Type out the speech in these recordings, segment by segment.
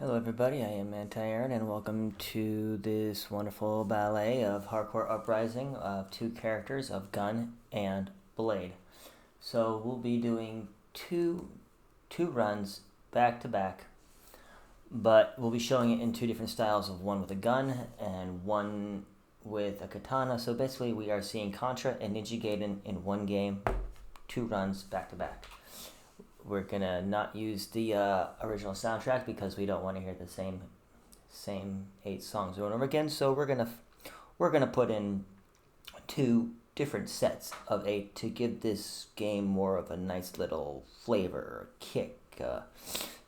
Hello everybody, I am Anti-Aaron and welcome to this wonderful ballet of Hardcore Uprising of two characters of Gun and Blade. So we'll be doing two runs back to back, but we'll be showing it in two different styles, of one with a gun and one with a katana. So basically we are seeing Contra and Ninja Gaiden in one game, two runs back to back. We're gonna not use the original soundtrack because we don't want to hear the same 8 songs over and over again. So we're gonna put in two different sets of 8 to give this game more of a nice little flavor, kick,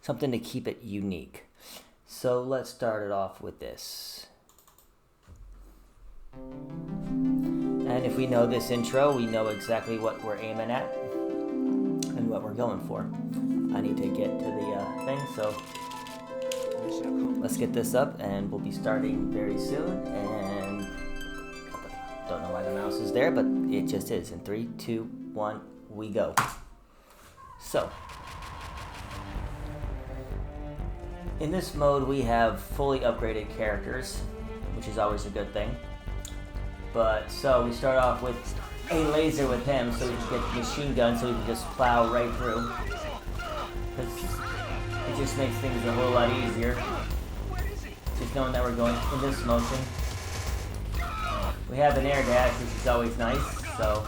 something to keep it unique. So let's start it off with this. And if we know this intro, we know exactly what we're aiming at and what we're going for. I need to get to the thing, so let's get this up and we'll be starting very soon. And don't know why the mouse is there, but it just is. In 3, 2, 1, we go. So in this mode we have fully upgraded characters, which is always a good thing. But so we start off with a laser with him, so we can get the machine gun, so we can just plow right through. It just makes things a whole lot easier, just knowing that we're going in this motion. We have an air dash, which is always nice, so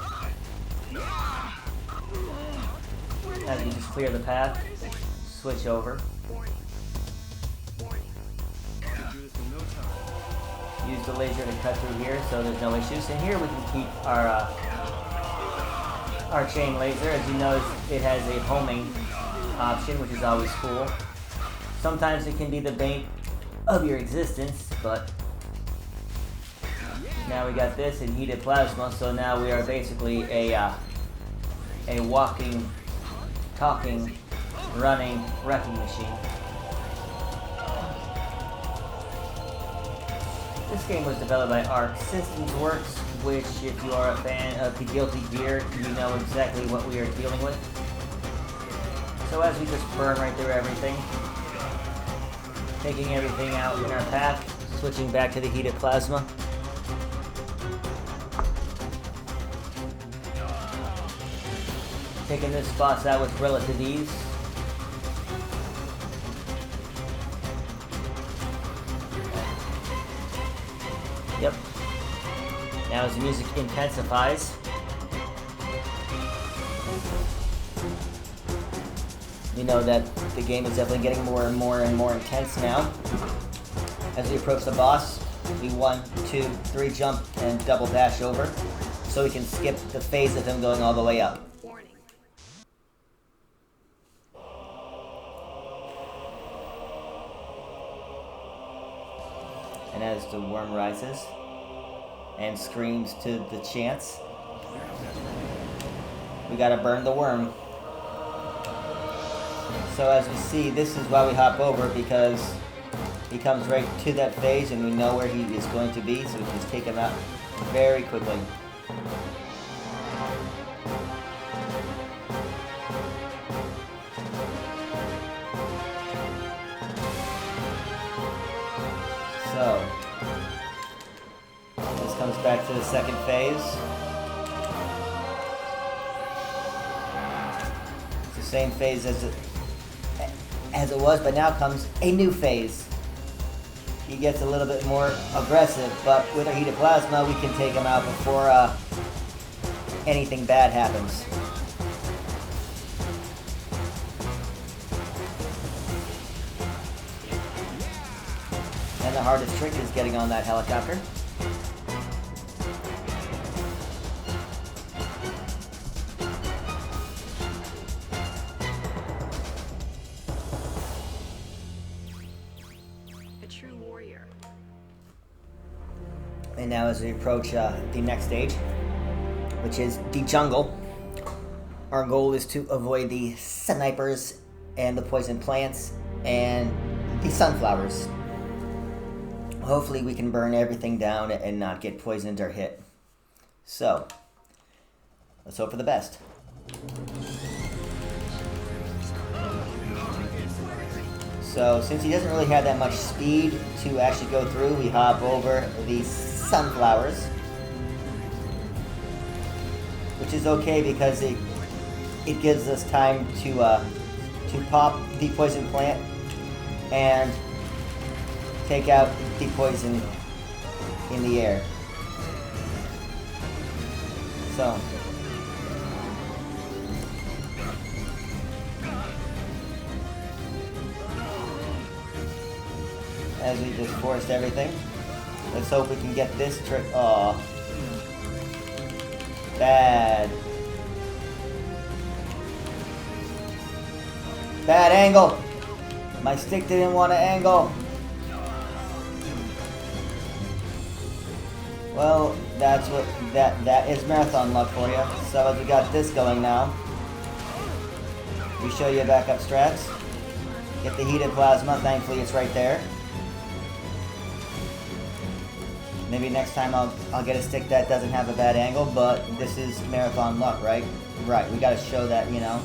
as we just clear the path, switch over. Use the laser to cut through here, so there's no issues. And here we can keep our chain laser. As you notice, it has a homing option, which is always cool. Sometimes it can be the bane of your existence, but now we got this in heated plasma, so now we are basically a walking, talking, running wrecking machine. This game was developed by Arc Systems Works, which, if you are a fan of the Guilty Gear, you know exactly what we are dealing with. So as we just burn right through everything, taking everything out in our path, switching back to the heated plasma. Taking this boss out with relative ease. Yep. Now as the music intensifies, we know that the game is definitely getting more and more and more intense now. As we approach the boss, we 1, 2, 3 jump and double dash over, so we can skip the phase of him going all the way up. And as the worm rises and screams to the chants, we gotta burn the worm. So as we see, this is why we hop over, because he comes right to that phase and we know where he is going to be, so we can just take him out very quickly. So, this comes back to the second phase. It's the same phase as it was, but now comes a new phase. He gets a little bit more aggressive, but with our heated plasma, we can take him out before anything bad happens. And the hardest trick is getting on that helicopter. A true warrior. And now as we approach the next stage, which is the jungle, our goal is to avoid the snipers and the poison plants and the sunflowers. Hopefully we can burn everything down and not get poisoned or hit. So, let's hope for the best. So since he doesn't really have that much speed to actually go through, we hop over these sunflowers. Which is okay because it gives us time to pop the poison plant and take out the poison in the air. So as we just forced everything, let's hope we can get this trick. Aw. Bad. Bad angle. My stick didn't want to angle. Well, that's what that is marathon luck for you. So as we got this going now, we show you backup strats. Get the heated plasma. Thankfully, it's right there. Maybe next time I'll get a stick that doesn't have a bad angle, but this is marathon luck, right? Right, we gotta show that, you know,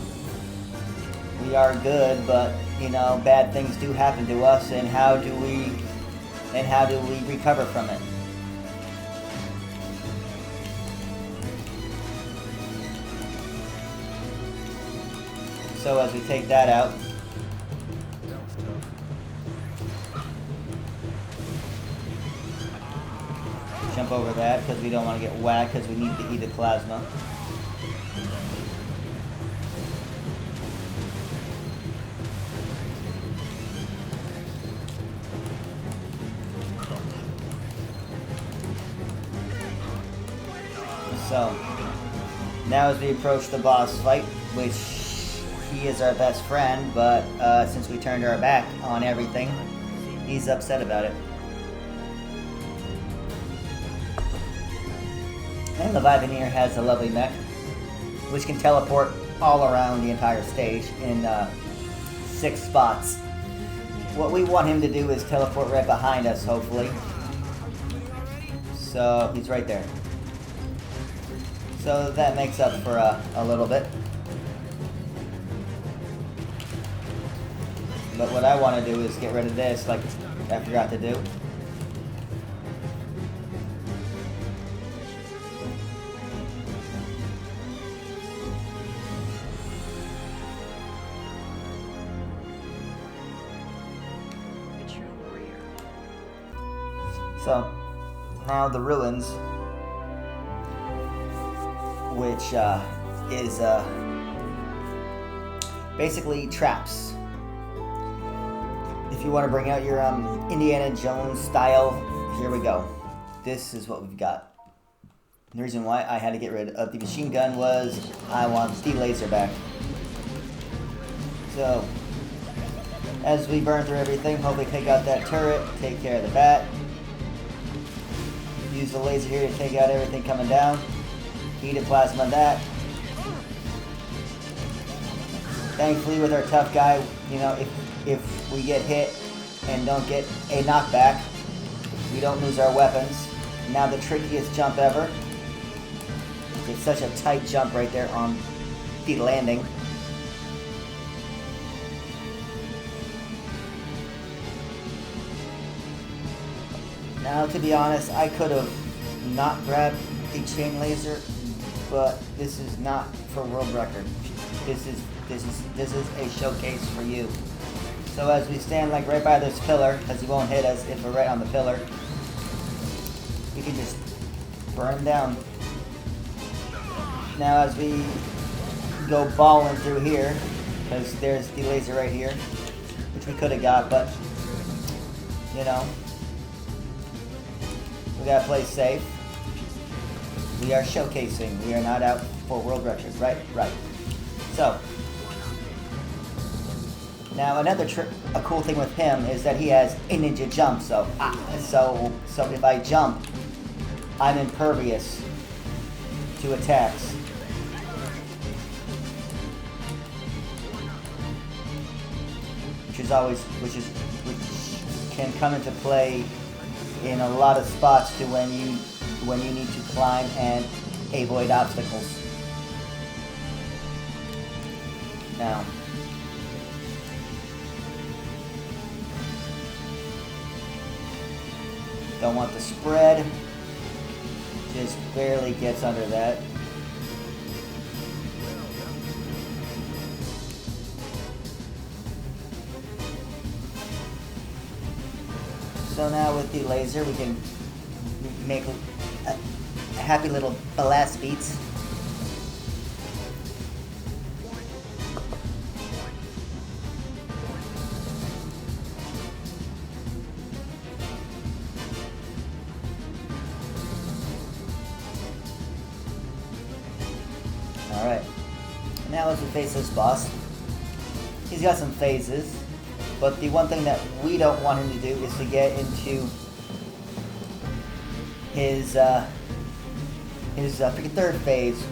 we are good, but, you know, bad things do happen to us, and how do we recover from it? So as we take that out, jump over that because we don't want to get whacked because we need to eat the plasma. So now as we approach the boss fight, which he is our best friend, but since we turned our back on everything, he's upset about it. And Leviathan here has a lovely mech, which can teleport all around the entire stage in 6 spots. What we want him to do is teleport right behind us, hopefully. So he's right there. So that makes up for a little bit. But what I want to do is get rid of this, like I forgot to do. So, now the ruins, which is basically traps. If you want to bring out your Indiana Jones style, here we go. This is what we've got. The reason why I had to get rid of the machine gun was I want the laser back. So, as we burn through everything, hopefully take out that turret, take care of the bat. Use the laser here to take out everything coming down. Heated plasma that. Thankfully with our tough guy, you know, if we get hit and don't get a knockback, we don't lose our weapons. Now the trickiest jump ever. It's such a tight jump right there on the landing. Now, to be honest, I could have not grabbed the chain laser, but this is not for world record. This is a showcase for you. So as we stand like right by this pillar, because he won't hit us if we're right on the pillar, we can just burn down. Now as we go balling through here, because there's the laser right here, which we could have got, but you know. We gotta play safe. We are showcasing. We are not out for world record. Right, right. So now another a cool thing with him is that he has a ninja jump. So if I jump, I'm impervious to attacks. Which can come into play in a lot of spots to when you need to climb and avoid obstacles. Now, Don't want the spread. Just barely gets under that. So now with the laser we can make a happy little blast beats. Alright, now as we face this boss, he's got some phases, but the one thing that we don't want him to do is to get into his freaking third phase,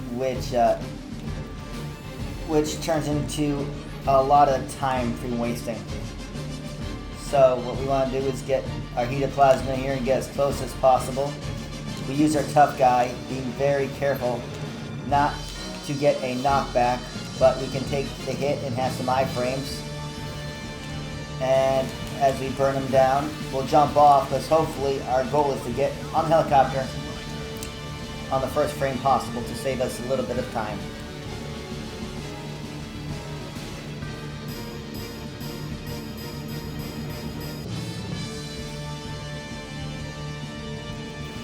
which turns into a lot of time free wasting. So what we want to do is get our heated plasma here and get as close as possible. We use our tough guy, being very careful not to get a knockback, but we can take the hit and have some iframes. And as we burn him down, we'll jump off, because hopefully our goal is to get on the helicopter on the first frame possible to save us a little bit of time.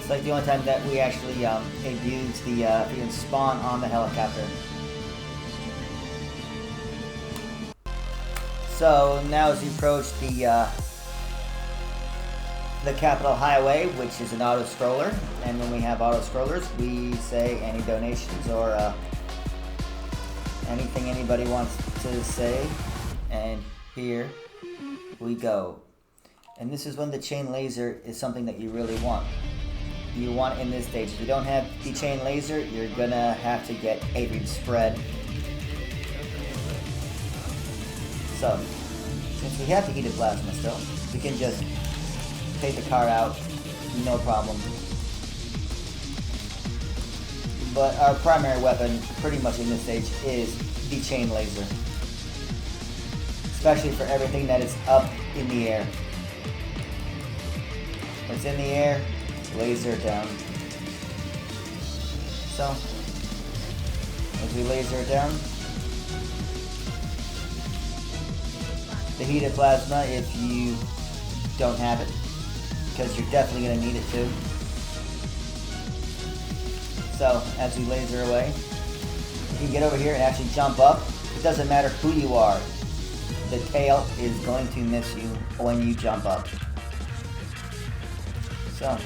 It's like the only time that we actually abuse the spawn on the helicopter. So now as we approach the Capitol Highway, which is an auto scroller, and when we have auto scrollers, we say any donations or anything anybody wants to say, and here we go. And this is when the chain laser is something that you really want. You want it in this stage. If you don't have the chain laser, you're gonna have to get a spread. So, since we have the heated plasma still, we can just take the car out, no problem. But our primary weapon, pretty much in this stage, is the chain laser. Especially for everything that is up in the air. What's in the air, laser down. So, as we laser it down, the heated plasma, if you don't have it, because you're definitely going to need it too. So, as we laser away, you can get over here and actually jump up. It doesn't matter who you are. The tail is going to miss you when you jump up. So,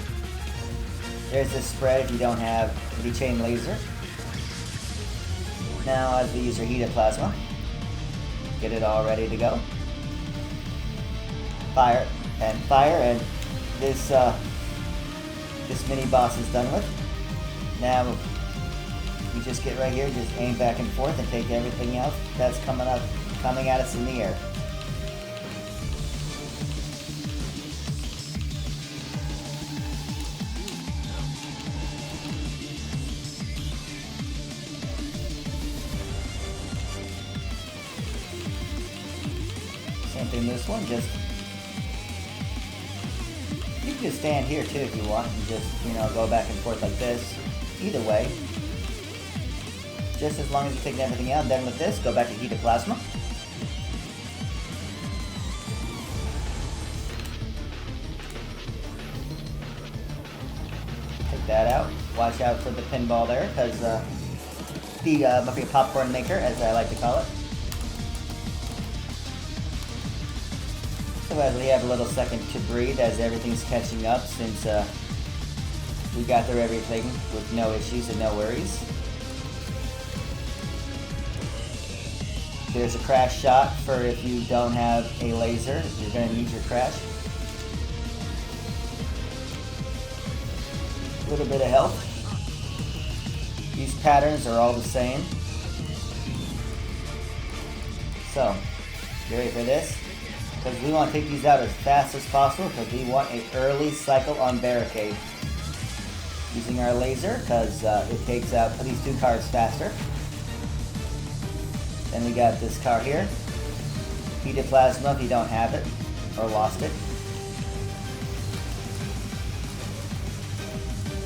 there's this spread if you don't have the chain laser. Now, as we use our heated plasma, get it all ready to go. Fire, and this mini boss is done with. Now we just get right here, just aim back and forth and take everything else that's coming at us in the air. Same thing this one, you can just stand here too if you want and just, go back and forth like this. Either way. Just as long as you're taking everything out. Then with this, go back to heated plasma. Take that out. Watch out for the pinball there, because the Muffy popcorn maker, as I like to call it. So as we have a little second to breathe as everything's catching up, since we got through everything with no issues and no worries. There's a crash shot for if you don't have a laser, you're going to need your crash. A little bit of health. These patterns are all the same. So, you ready for this? Because we want to take these out as fast as possible, because we want an early cycle on barricade. Using our laser, because it takes out these two cars faster. Then we got this car here. Heated plasma if you don't have it, or lost it.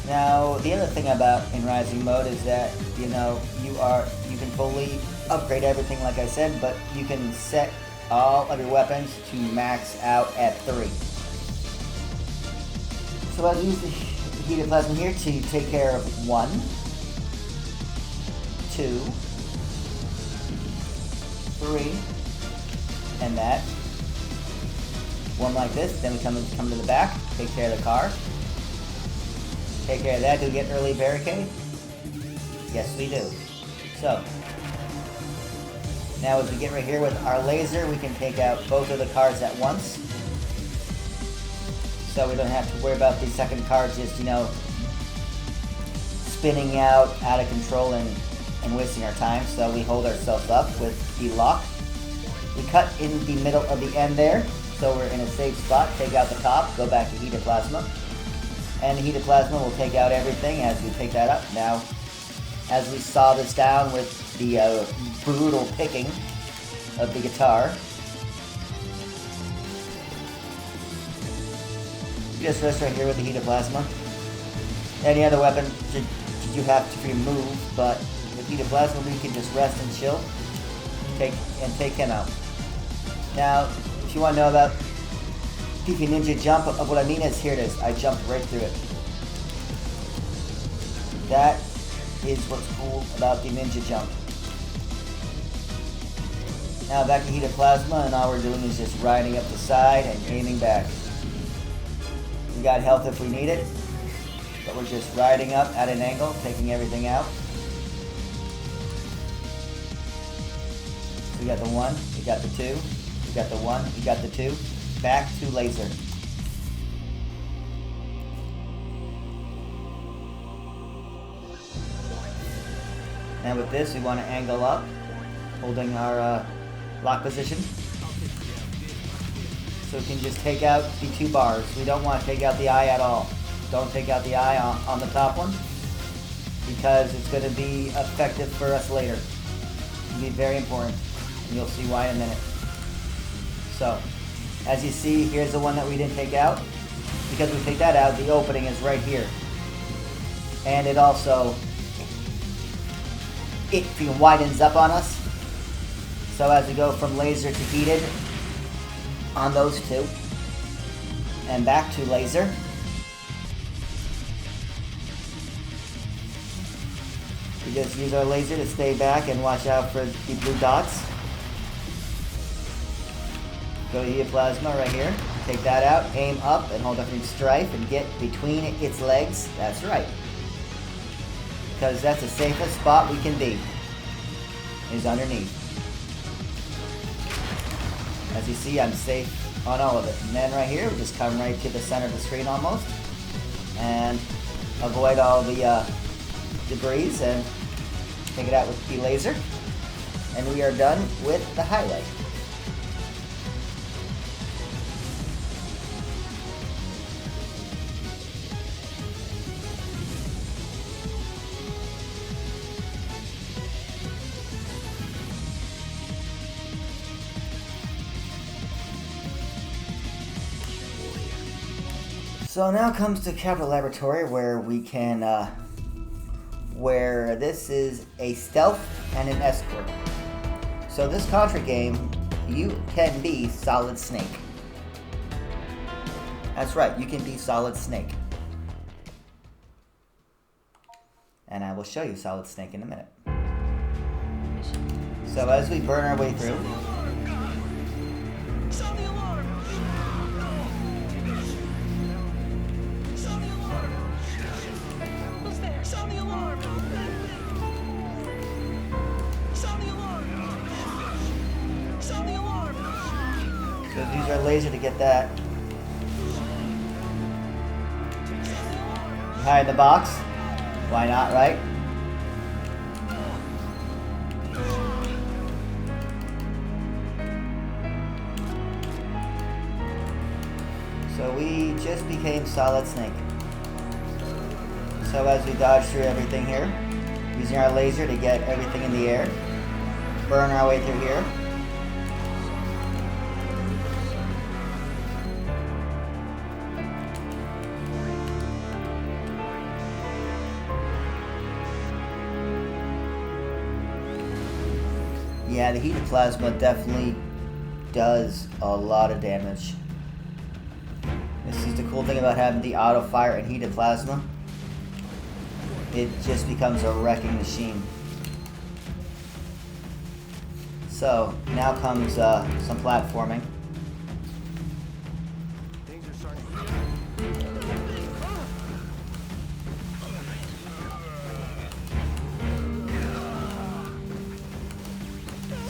Now, the other thing about in Rising mode is that, you know, you can fully upgrade everything like I said, but you can set all of your weapons to max out at 3. So I'll use the heated plasma here to take care of 1, 2, 3, and that. One like this, then we come to the back, take care of the car. Take care of that. Do we get early barricade? Yes, we do. So, now as we get right here with our laser, we can take out both of the cars at once. So we don't have to worry about the second car just, you know, spinning out of control and wasting our time. So we hold ourselves up with the lock. We cut in the middle of the end there, so we're in a safe spot. Take out the top, go back to heated plasma. And the heated plasma will take out everything as we pick that up. Now, as we saw this down with the brutal picking of the guitar, you just rest right here with the heated plasma. Any other weapon you have to remove, but with heated plasma we can just rest and chill, take him out. Now, if you want to know about PP Ninja jump, of what I mean is, here it is. I jumped right through it. That is what's cool about the Ninja jump. Now back to heated plasma, and all we're doing is just riding up the side and aiming back. We got health if we need it, but we're just riding up at an angle, taking everything out. We got the 1, we got the 2, we got the 1, we got the 2. Back to laser. And with this, we want to angle up, holding our lock position. So we can just take out the 2 bars. We don't want to take out the eye at all. Don't take out the eye on the top one, because it's going to be effective for us later. It'll be very important, and you'll see why in a minute. So, as you see, here's the one that we didn't take out. Because we take that out, the opening is right here. And it also, it widens up on us. So as we go from laser to heated on those 2, and back to laser, we just use our laser to stay back and watch out for the blue dots. Go to heated plasma right here. Take that out, aim up, and hold up your strife and get between its legs. That's right. Because that's the safest spot we can be, is underneath. As you see, I'm safe on all of it. And then right here, we just come right to the center of the screen almost, and avoid all the debris and take it out with the laser. And we are done with the highlight. So now comes the Capital Laboratory, where we can, where this is a stealth and an escort. So this Contra game, you can be Solid Snake. That's right, you can be Solid Snake. And I will show you Solid Snake in a minute. So as we burn our way through, so use our laser to get that. Behind the box. Why not, right? So we just became Solid Snake. So as we dodge through everything here, using our laser to get everything in the air, burn our way through here. Yeah, the heated plasma definitely does a lot of damage. This is the cool thing about having the auto fire and heated plasma. It just becomes a wrecking machine. So, now comes some platforming.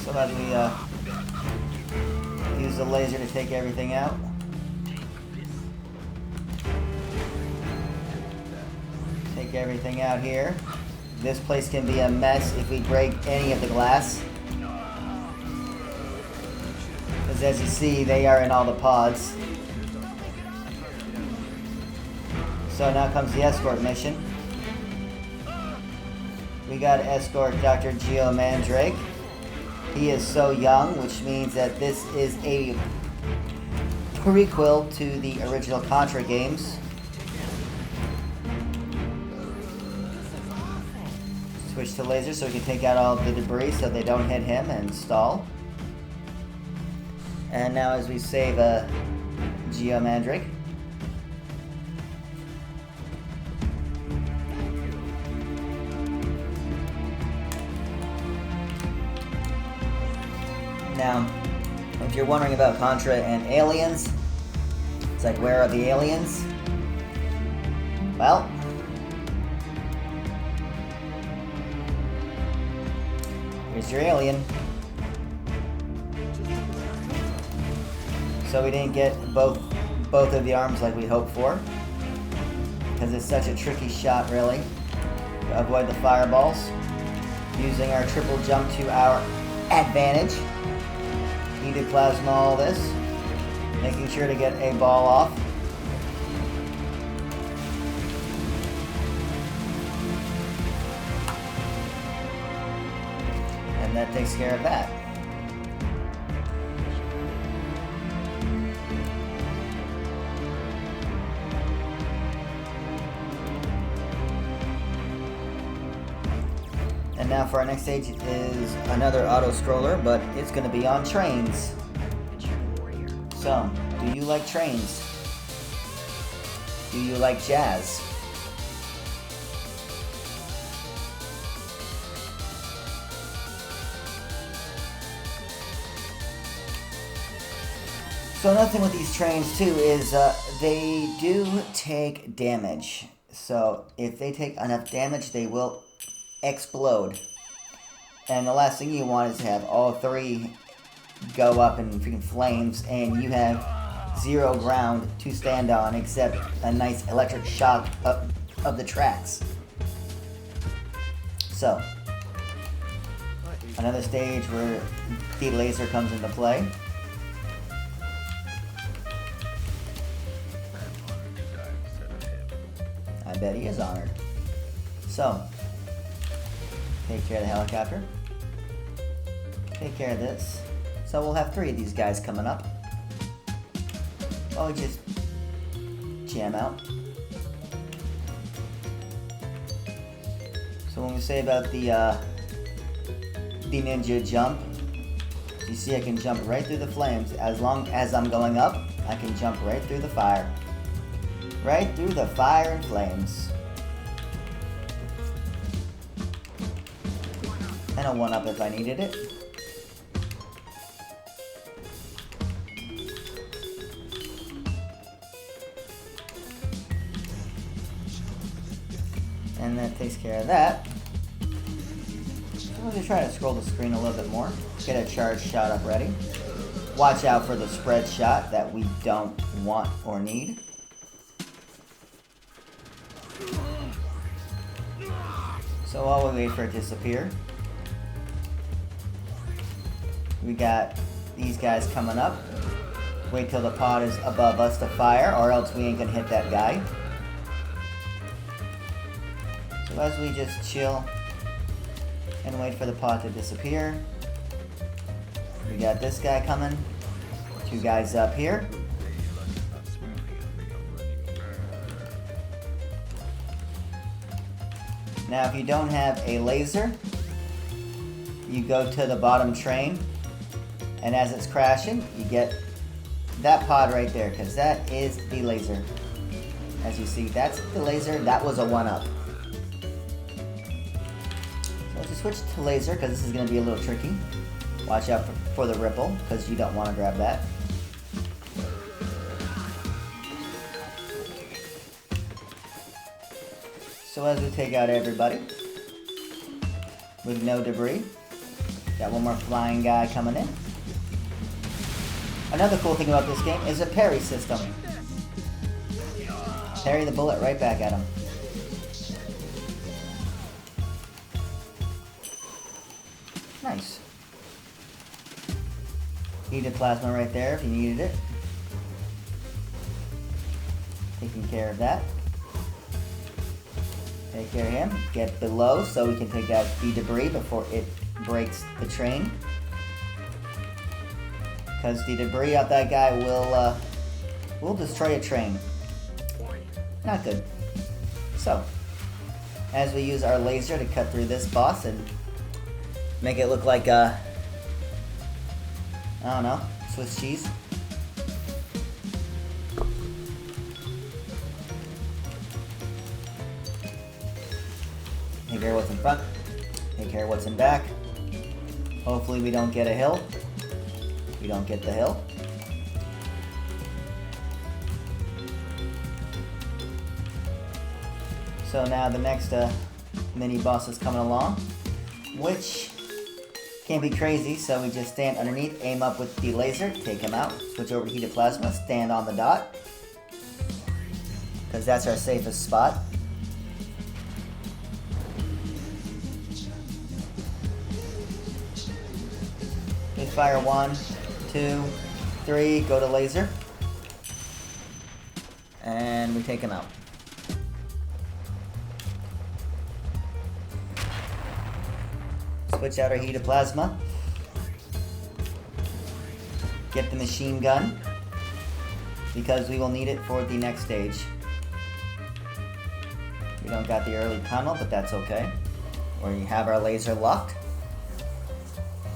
So as we use the laser to take everything out. Take everything out here. This place can be a mess if we break any of the glass. Because as you see, they are in all the pods. So now comes the escort mission. We gotta escort Dr. Geo Mandrake. He is so young, which means that this is a prequel to the original Contra games. Switch to laser so we can take out all of the debris so they don't hit him and stall. And now as we save Geo Mandrake. Now, if you're wondering about Contra and aliens, it's like, where are the aliens? Well, here's your alien. So we didn't get both of the arms like we hoped for, because it's such a tricky shot, really, to avoid the fireballs. Using our triple jump to our advantage. Heated plasma, all this. Making sure to get a ball off. And that takes care of that. And now for our next stage is another auto stroller, but it's going to be on trains. So, do you like trains? Do you like jazz? So another thing with these trains too is they do take damage. So if they take enough damage, they will explode. And the last thing you want is to have all three go up in freaking flames and you have zero ground to stand on except a nice electric shock of the tracks. So, another stage where the laser comes into play. I bet he is honored. So, take care of the helicopter. Take care of this. So we'll have 3 of these guys coming up. Oh, just jam out. So when we say about the ninja jump, you see I can jump right through the flames. As long as I'm going up, I can jump right through the fire. Right through the fire and flames. And a 1-up if I needed it. And that takes care of that. So we're going to try to scroll the screen a little bit more. Get a charge shot up ready. Watch out for the spread shot that we don't want or need. So while we wait for it to disappear, we got these guys coming up. Wait till the pod is above us to fire, or else we ain't gonna hit that guy. So as we just chill and wait for the pod to disappear, we got this guy coming. 2 guys up here. Now if you don't have a laser, you go to the bottom train, and as it's crashing, you get that pod right there, because that is the laser. As you see, that's the laser. That was a 1-up. So let's just switch to laser, because this is going to be a little tricky. Watch out for the ripple, because you don't want to grab that. So as we take out everybody, with no debris, got one more flying guy coming in. Another cool thing about this game is a parry system. Parry the bullet right back at him. Nice. Heated plasma right there if you needed it. Taking care of that. Take care of him. Get below so we can take out the debris before it breaks the train. Because the debris out that guy will destroy a train. Not good. So, as we use our laser to cut through this boss and make it look like I don't know, Swiss cheese. Take care of what's in front. Take care of what's in back. Hopefully we don't get a hill. We don't get the hill. So now the next mini boss is coming along, which can be crazy, so we just stand underneath, aim up with the laser, take him out, switch over to heated plasma, stand on the dot, because that's our safest spot. We fire 1, 2, 3, go to laser, and we take him out. Switch out our heated plasma. Get the machine gun, because we will need it for the next stage. We don't got the early tunnel, but that's okay. We have our laser locked.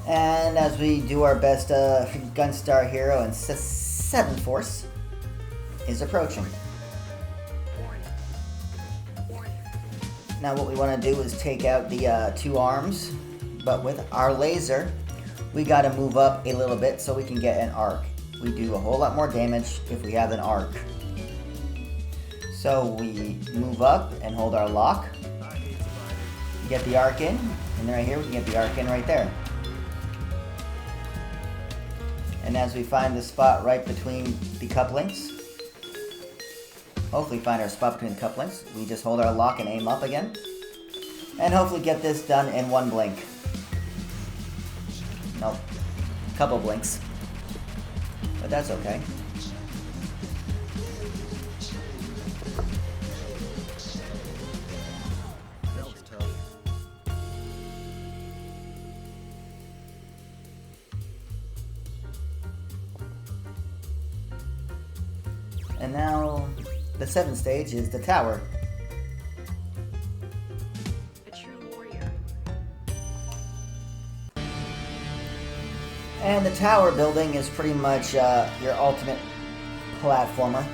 And as we do our best, Gunstar Hero and 7th Force is approaching. Now what we want to do is take out the 2 arms, but with our laser, we got to move up a little bit so we can get an arc. We do a whole lot more damage if we have an arc. So we move up and hold our lock. Get the arc in, and right here we can get the arc in right there. And as we find the spot right between the couplings, hopefully find our spot between the couplings, we just hold our lock and aim up again. And hopefully get this done in 1 blink. Nope, couple blinks. But that's okay. And now, the 7th stage is the tower. A true warrior. And the tower building is pretty much your ultimate platformer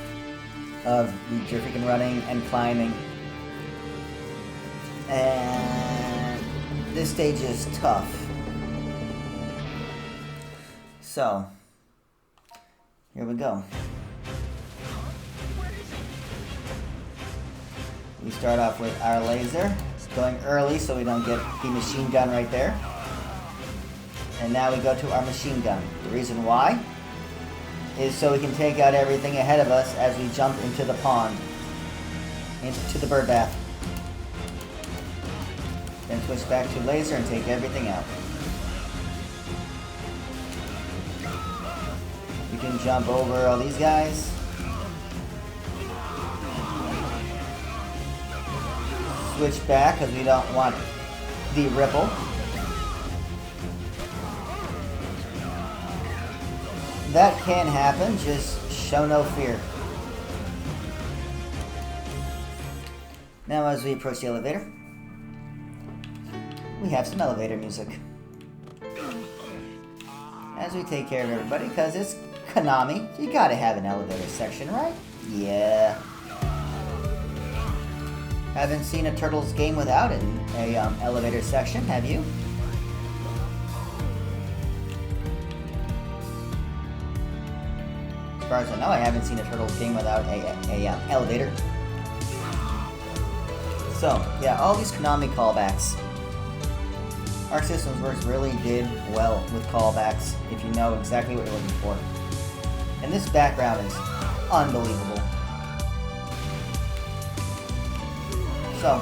of you're freaking running and climbing. And this stage is tough. So, here we go. We start off with our laser, going early so we don't get the machine gun right there. And now we go to our machine gun. The reason why is so we can take out everything ahead of us as we jump into the pond, into the bird bath. Then switch back to laser and take everything out. You can jump over all these guys. Switch back because we don't want the ripple. That can happen, just show no fear. Now as we approach the elevator, we have some elevator music. as we take care of everybody, because it's Konami. You gotta have an elevator section, right? Yeah. Haven't seen a Turtles game without an elevator section, have you? As far as I know, I haven't seen a Turtles game without a elevator. So, yeah, all these Konami callbacks. Arc Systems Works really did well with callbacks if you know exactly what you're looking for. And this background is unbelievable. So,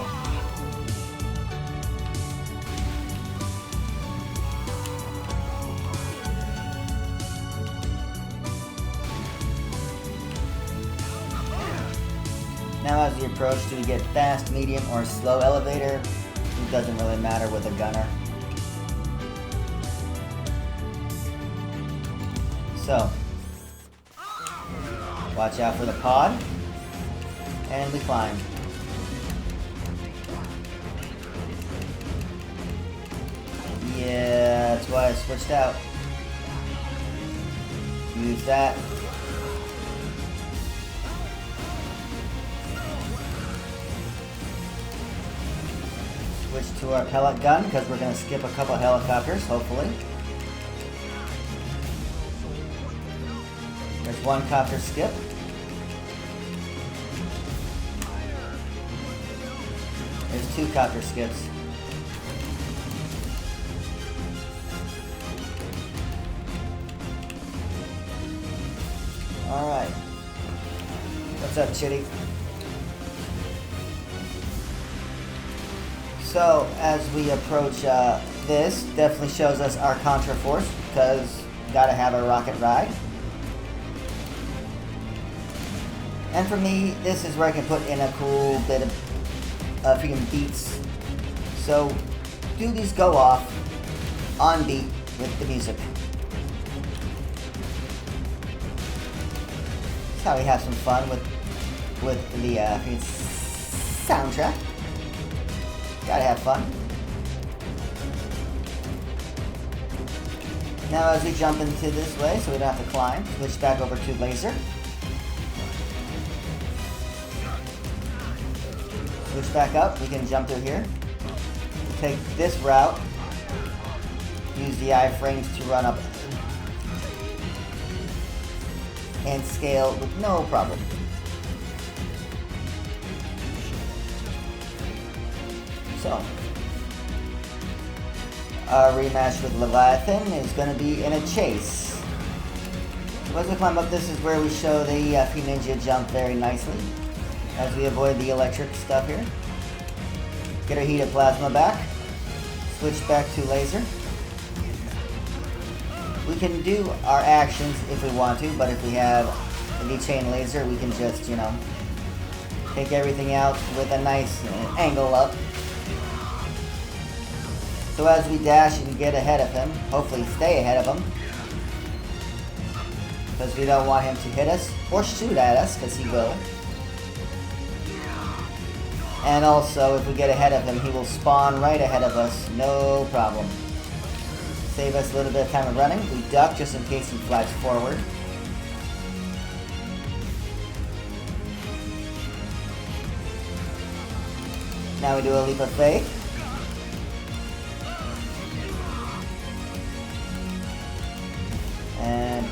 now as we approach, do we get fast, medium, or slow elevator? It doesn't really matter with a gunner. So, watch out for the pod, and we climb. Yeah, that's why I switched out. Use that. Switch to our pellet gun, because we're going to skip a couple helicopters, hopefully. There's one copter skip. There's two copter skips. Alright. What's up, Chitty? So, as we approach this, definitely shows us our Contra Force, because gotta have a rocket ride. And for me, this is where I can put in a cool bit of freaking beats. So, do these go off on beat with the music. That's how we have some fun with the soundtrack. Gotta have fun. Now as we jump into this way, so we don't have to climb, switch back over to laser. Switch back up, we can jump through here. Take this route. Use the iframes to run up and scale with no problem. So, our rematch with Leviathan is going to be in a chase. So as we climb up, this is where we show the Ninja jump very nicely, as we avoid the electric stuff here. Get our heated plasma back. Switch back to laser. We can do our actions if we want to, but if we have the chain laser, we can just, you know, take everything out with a nice angle up. So as we dash and get ahead of him, hopefully stay ahead of him, because we don't want him to hit us or shoot at us, because he will. And also, if we get ahead of him, he will spawn right ahead of us, no problem. Save us a little bit of time of running. We duck just in case he flies forward. Now we do a leap of faith. And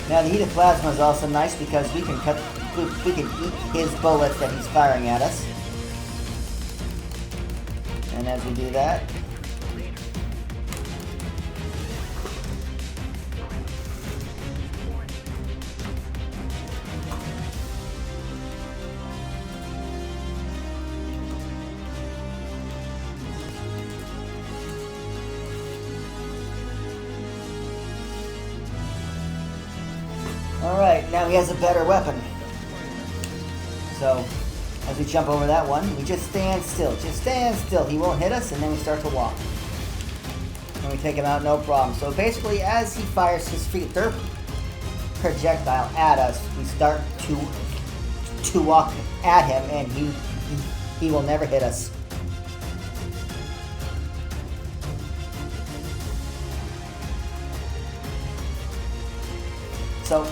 now the heated plasma is also nice because we can eat his bullets that he's firing at us. And as we do that, alright, now he has a better weapon. So, as we jump over that one, we just stand still. Just stand still. He won't hit us, and then we start to walk. And we take him out, no problem. So basically, as he fires his third projectile at us, we start to walk at him, and he will never hit us. So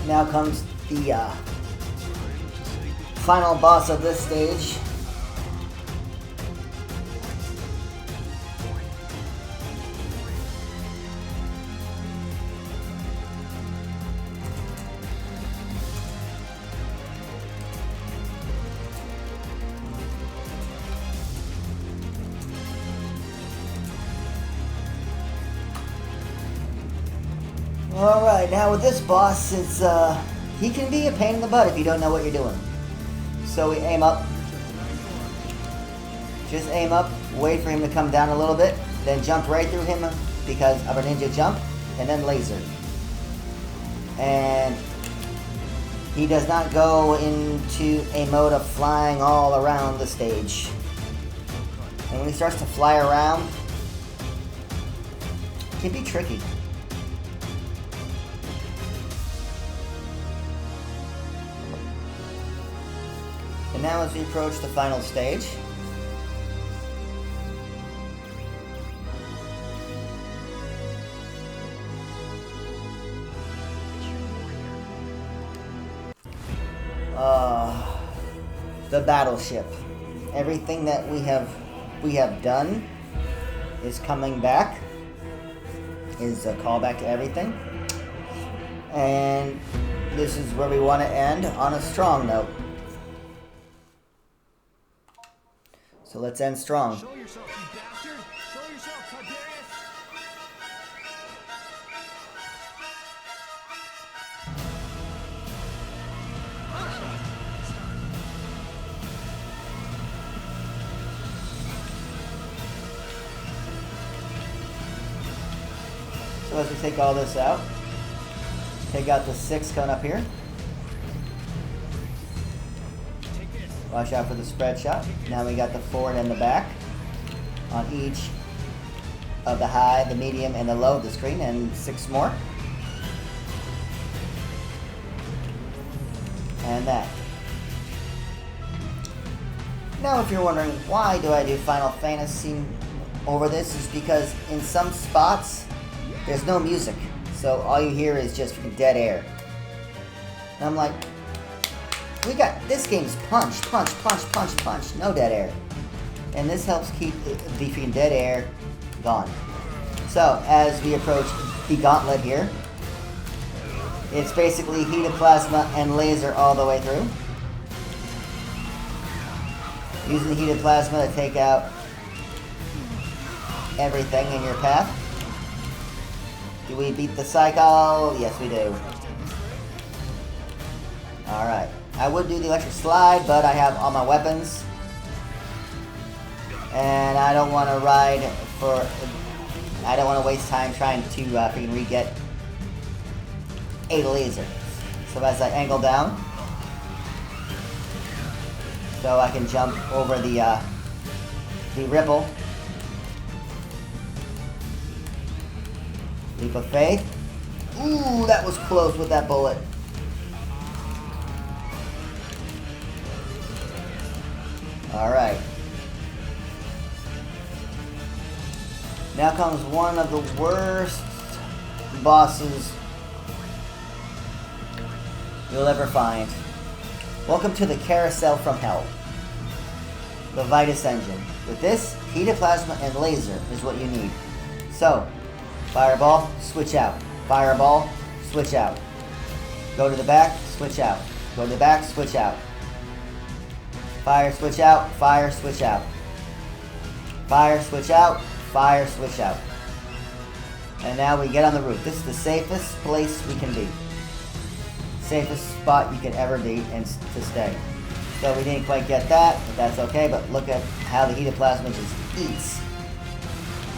now comes the final boss of this stage. Alright, now with this boss, it's he can be a pain in the butt if you don't know what you're doing. So we aim up. Just aim up, wait for him to come down a little bit, then jump right through him because of a ninja jump, and then laser. And he does not go into a mode of flying all around the stage. And when he starts to fly around, it can be tricky. And now as we approach the final stage, the battleship. Everything that we have done is coming back. Is a callback to everything. And this is where we want to end on a strong note. So let's end strong. Show yourself, you bastard! Show yourself, Tiberius! So as we take all this out, take out the 6 coming up here. Watch out for the spread shot. Now we got the forward and the back on each of the high, the medium, and the low of the screen, and 6 more. And that. Now if you're wondering why do I do Final Fantasy over this, is because in some spots there's no music. So all you hear is just dead air. And I'm like, this game's punch, punch, punch, punch, punch, no dead air. And this helps keep the freaking dead air gone. So, as we approach the gauntlet here, it's basically heat of plasma and laser all the way through. Using the heat of plasma to take out everything in your path. Do we beat the cycle? Yes, we do. Alright. I would do the electric slide, but I have all my weapons. And I don't want to I don't want to waste time trying to freaking re-get a laser. So as I angle down, so I can jump over the ripple. Leap of faith. Ooh, that was close with that bullet. Alright. Now comes one of the worst bosses you'll ever find. Welcome to the Carousel from Hell. The Vitus engine. With this, heat of plasma and laser is what you need. So, fireball, switch out. Fireball, switch out. Go to the back, switch out. Go to the back, switch out. Fire, switch out, fire, switch out. Fire, switch out, fire, switch out. And now we get on the roof. This is the safest place we can be. Safest spot you can ever be and to stay. So we didn't quite get that, but that's okay. But look at how the heat of plasma just eats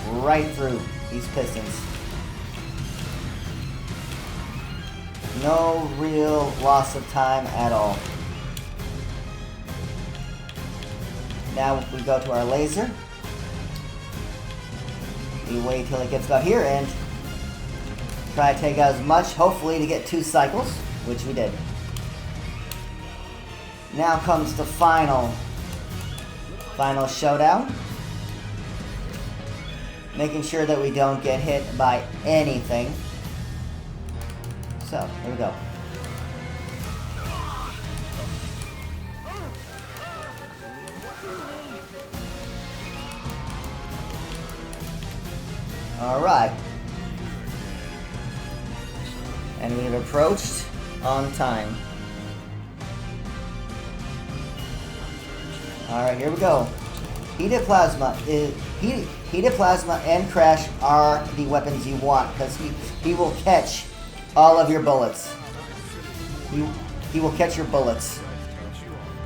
right through these pistons. No real loss of time at all. Now we go to our laser. We wait till it gets about here and try to take out as much, hopefully to get 2 cycles, which we did. Now comes the final showdown. Making sure that we don't get hit by anything. So, here we go. Alright. And we've approached on time. Alright, here we go. Heated Plasma and Crash are the weapons you want, because he will catch all of your bullets. He will catch your bullets.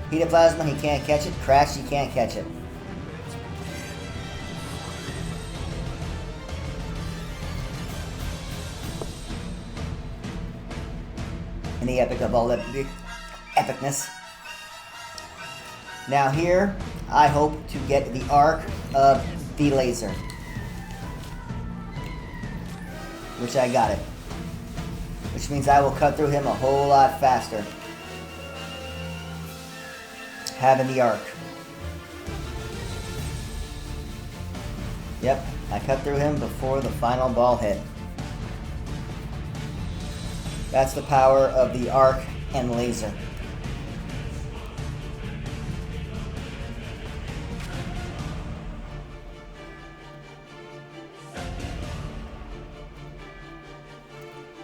Heated Plasma, he can't catch it. Crash, he can't catch it. And the epic of all epicness. Now here, I hope to get the arc of the laser. Which I got it. Which means I will cut through him a whole lot faster. Having the arc. Yep, I cut through him before the final ball hit. That's the power of the arc and laser.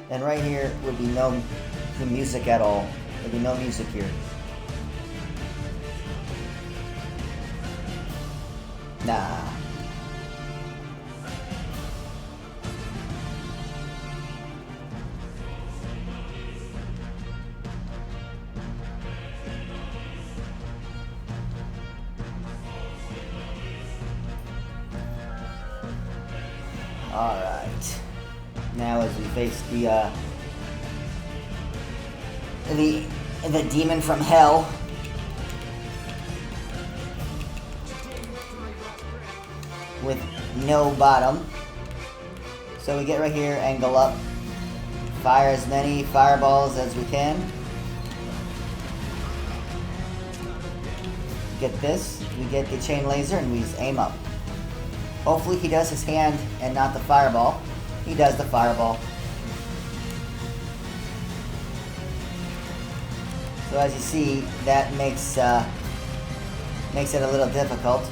And right here would be no music at all. There'd be no music here. Nah. Alright. Now as we face the demon from hell. With no bottom. So we get right here, angle up, fire as many fireballs as we can. Get this, we get the chain laser and we just aim up. Hopefully he does his hand and not the fireball. He does the fireball. So as you see, that makes it a little difficult.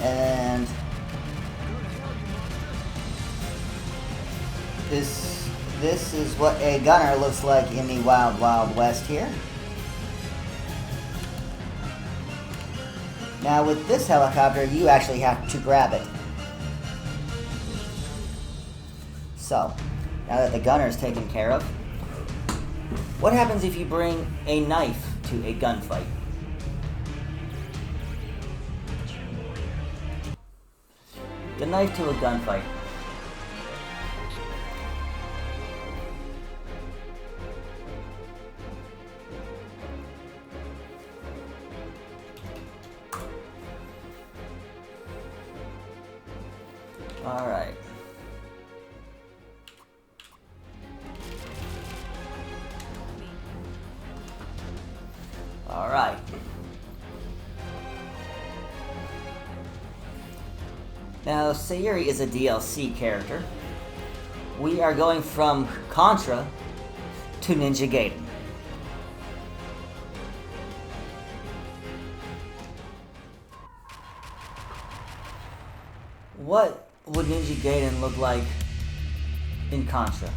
And this is what a gunner looks like in the Wild Wild West here. Now with this helicopter, you actually have to grab it. So, now that the gunner is taken care of, what happens if you bring a knife to a gunfight? The knife to a gunfight. All right. All right. Now, Sayuri is a DLC character. We are going from Contra to Ninja Gaiden. What would Ninja Gaiden look like in Contra?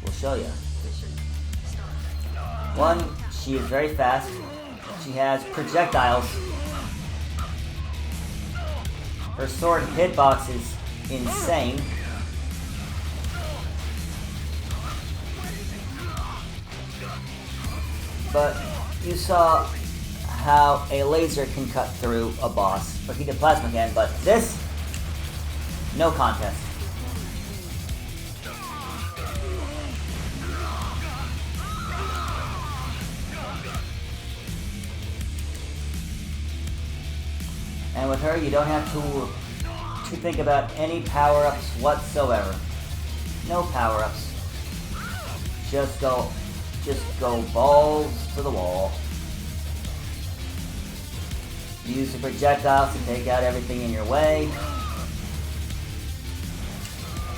We'll show you. One, she is very fast. She has projectiles. Her sword hitbox is insane. But you saw how a laser can cut through a boss, or heated plasma can, but this, no contest. And with her, you don't have to think about any power-ups whatsoever. No power-ups. Just go balls to the wall. Use the projectiles to take out everything in your way.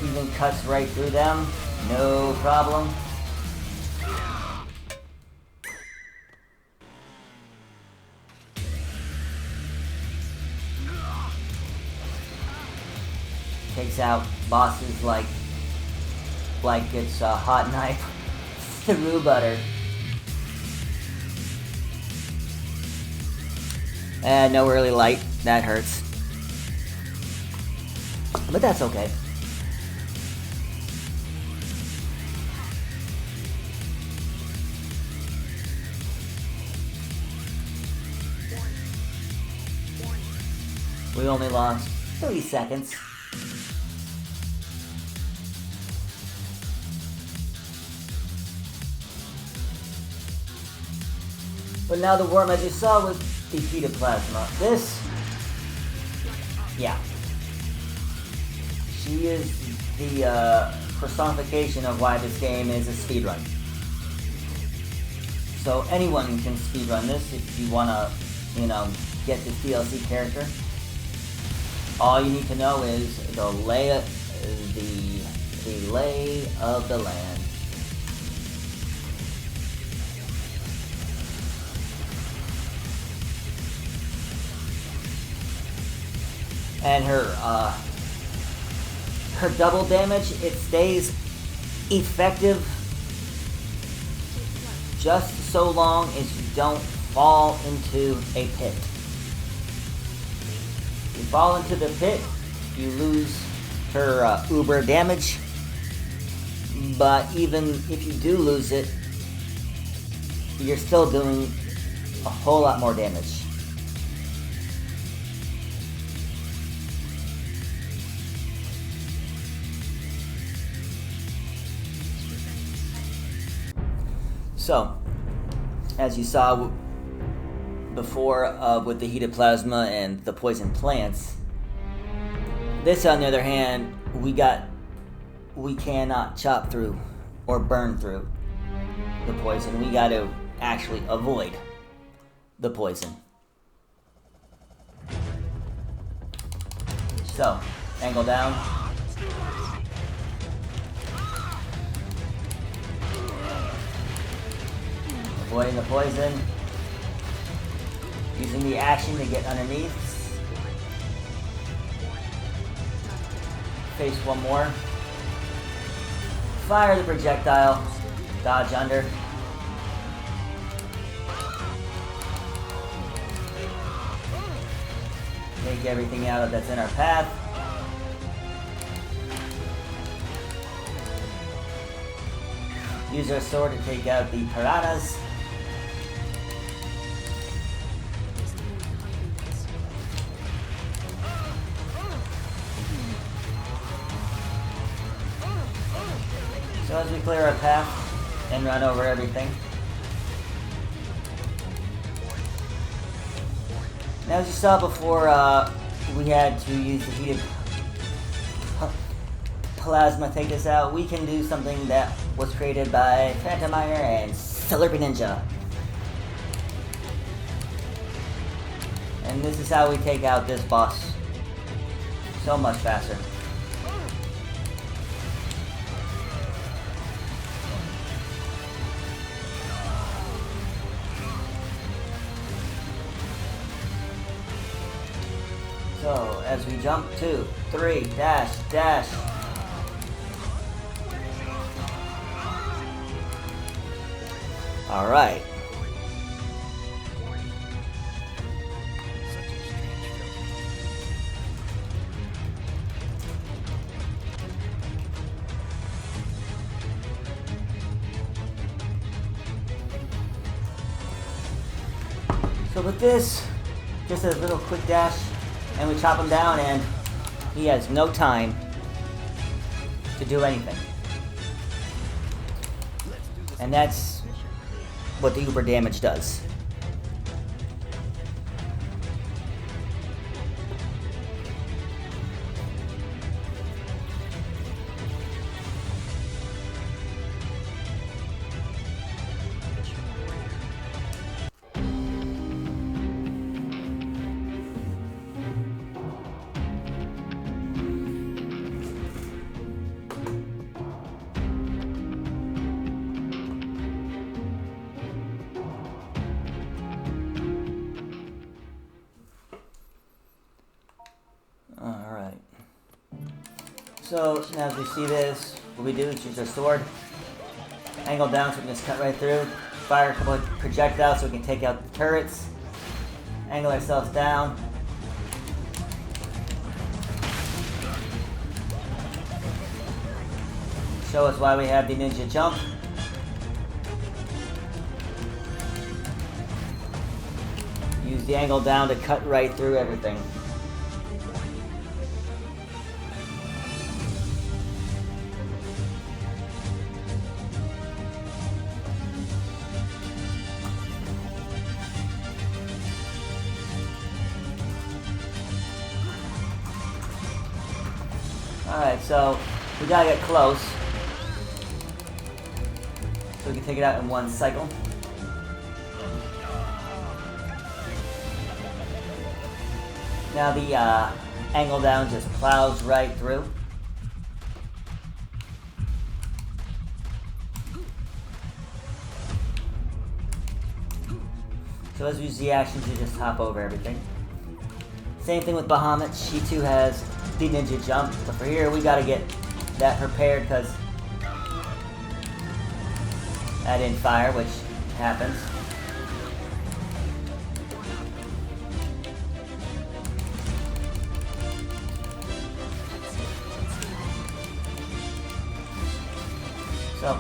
Even cuts right through them. No problem. Takes out bosses like it's a hot knife through butter. No early light. That hurts. But that's okay. We only lost 30 seconds. But now the worm, as you saw, with the heated plasma. This, yeah. She is the personification of why this game is a speedrun. So anyone can speedrun this if you want to, get this DLC character. All you need to know is the lay of the land. And her double damage, it stays effective just so long as you don't fall into a pit. If you fall into the pit, you lose her uber damage. But even if you do lose it, you're still doing a whole lot more damage. So, as you saw before with the heated plasma and the poison plants, this on the other hand, we cannot chop through or burn through the poison. We got to actually avoid the poison. So, angle down. Avoiding the poison. Using the action to get underneath. Face one more. Fire the projectile. Dodge under. Take everything out that's in our path. Use our sword to take out the piranhas. So as we clear our path and run over everything. Now as you saw before, we had to use the heated plasma to take this out. We can do something that was created by Phantomire and Slurpy Ninja. And this is how we take out this boss so much faster. So, as we jump 2, 3, dash, dash. Alright. So with this, just a little quick dash, and we chop him down, and he has no time to do anything. And that's what the uber damage does. So now as we see this, what we do is use our sword, angle down so we can just cut right through, fire a couple of projectiles so we can take out the turrets, angle ourselves down. Show us why we have the ninja jump. Use the angle down to cut right through everything. Alright, so we gotta get close. So we can take it out in one cycle. Now the angle down just plows right through. So as we use the actions, you just hop over everything. Same thing with Bahamut. She too has the ninja jump, but for here we gotta get that prepared because I didn't fire, which happens. So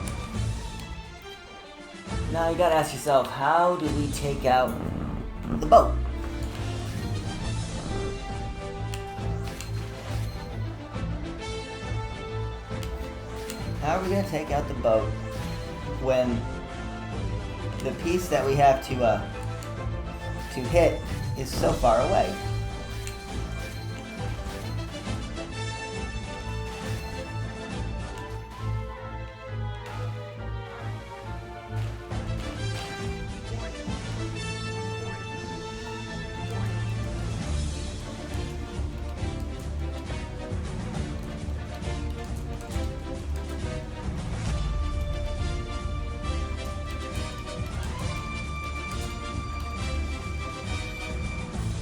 now you gotta ask yourself, how do we take out the boat? How are we going to take out the boat when the piece that we have to hit is so far away?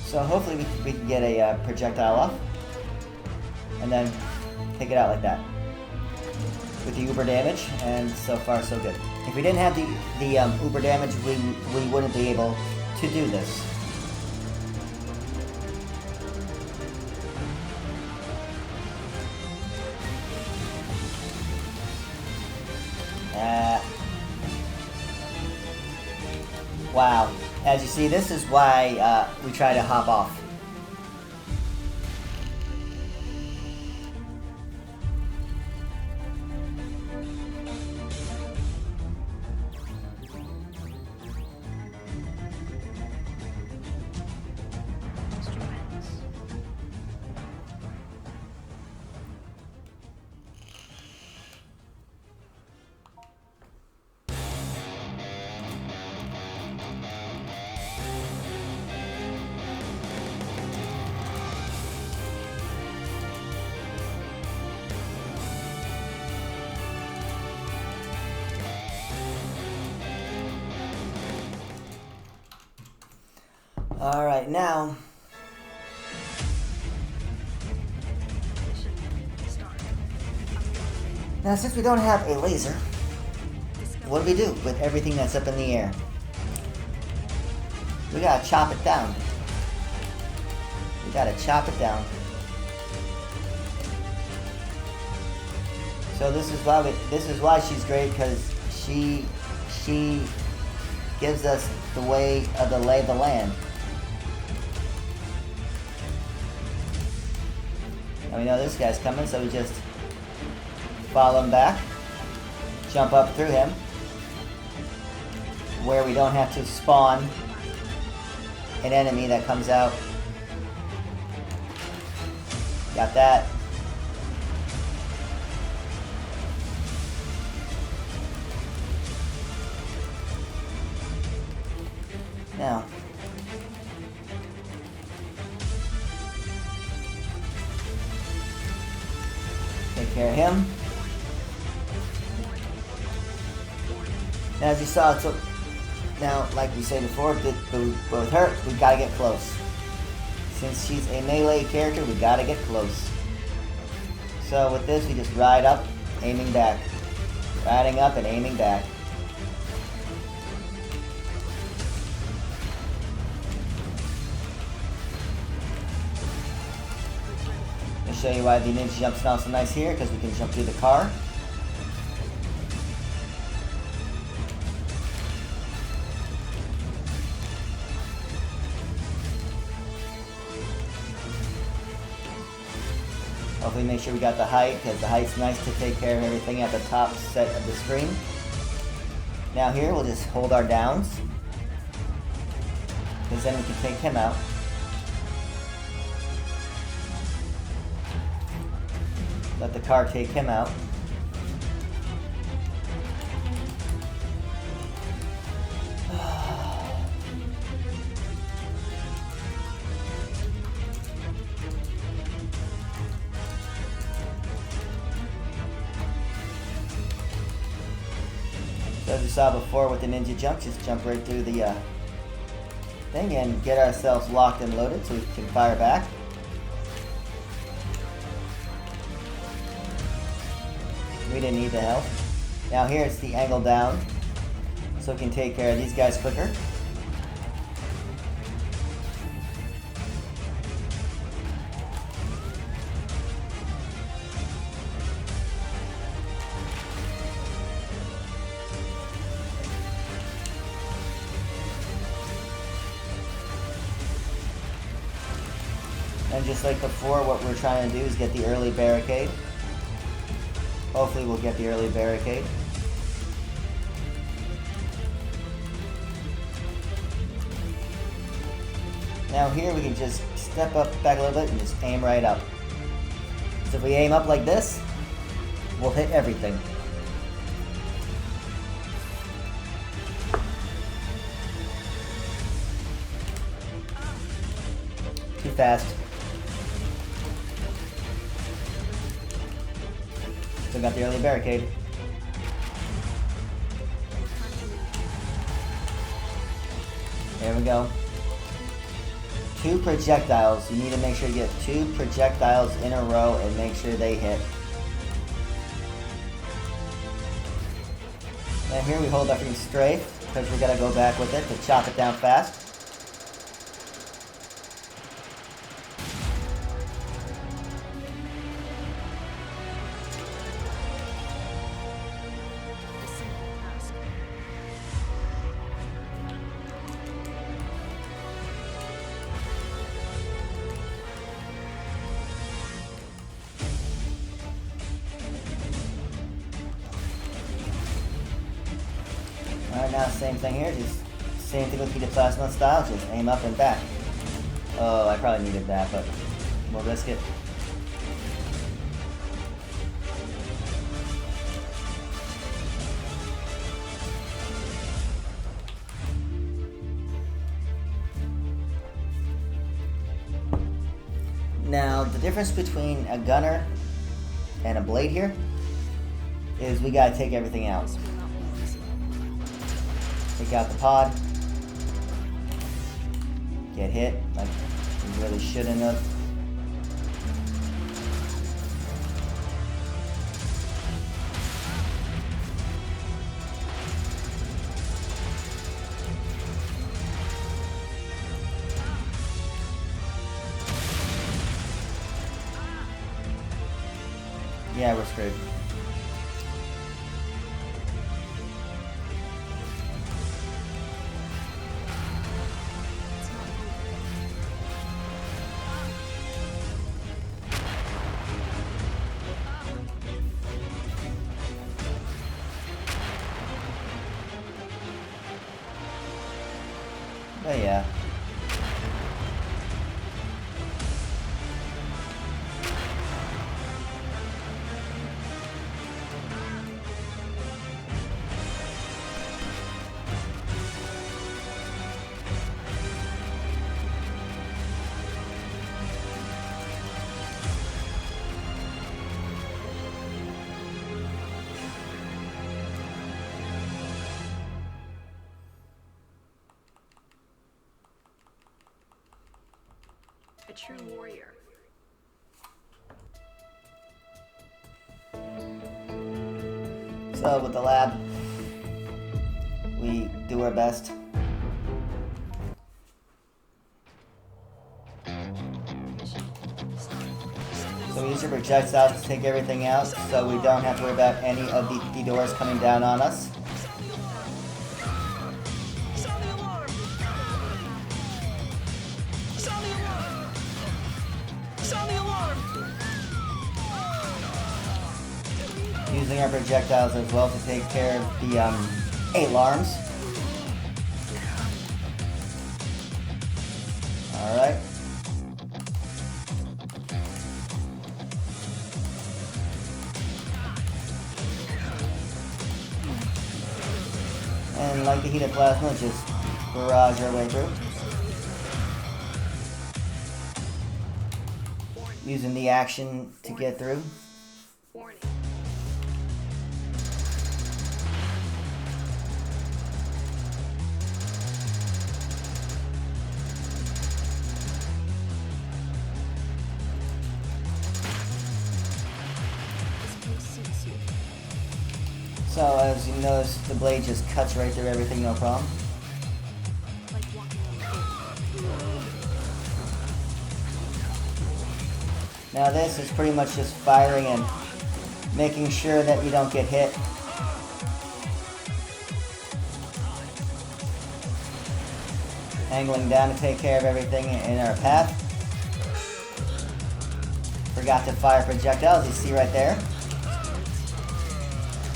So hopefully we can get a projectile off, and then take it out like that with the uber damage, and so far so good. If we didn't have the uber damage, we wouldn't be able to do this. Wow. As you see, this is why we try to hop off. Alright, now since we don't have a laser, what do we do with everything that's up in the air? We gotta chop it down. We gotta chop it down. So this is why she's great, because she gives us the way of the lay of the land. And we know this guy's coming, so we just follow him back, jump up through him, where we don't have to spawn an enemy that comes out. Got that. Now, take care of him. Now, as you saw, so now, like we said before, with her, we gotta get close. Since she's a melee character, we gotta get close. So with this, we just ride up, aiming back. Riding up and aiming back. I'll show you why the ninja jump's not so nice here, because we can jump through the car. Hopefully make sure we got the height, because the height's nice to take care of everything at the top set of the screen. Now here, we'll just hold our downs, because then we can take him out. Let the car take him out. So as we saw before with the ninja jump, just jump right through the thing and get ourselves locked and loaded so we can fire back. We didn't need the help. Now here it's the angle down, so we can take care of these guys quicker. And just like before, what we're trying to do is get the early barricade. Hopefully we'll get the early barricade. Now here we can just step up back a little bit and just aim right up. So if we aim up like this, we'll hit everything. Too fast. Still got the early barricade. There we go. 2 projectiles. You need to make sure you get 2 projectiles in a row and make sure they hit. And here we hold our freaking strafe because we gotta go back with it to chop it down fast. Alright, now same thing here, just same thing with Peter Plasma style, just aim up and back. Oh, I probably needed that, but we'll risk it. Now, the difference between a gunner and a blade here is we gotta take everything out. Take out the pod. Get hit like we really shouldn't have. Yeah, we're screwed. But yeah. A true warrior. So with the lab, we do our best. So we use your projectiles to take everything out, so we don't have to worry about any of the doors coming down on us. Sound the alarm! Sound the alarm! Sound the alarm! Using our projectiles as well to take care of the alarms. Alright. And like the heat of plasma, just barrage our way through. Using the action to get through. Warning. So as you notice, the blade just cuts right through everything, no problem. Like walking on Now this is pretty much just firing and making sure that you don't get hit. Angling down to take care of everything in our path. Forgot to fire projectiles, you see right there.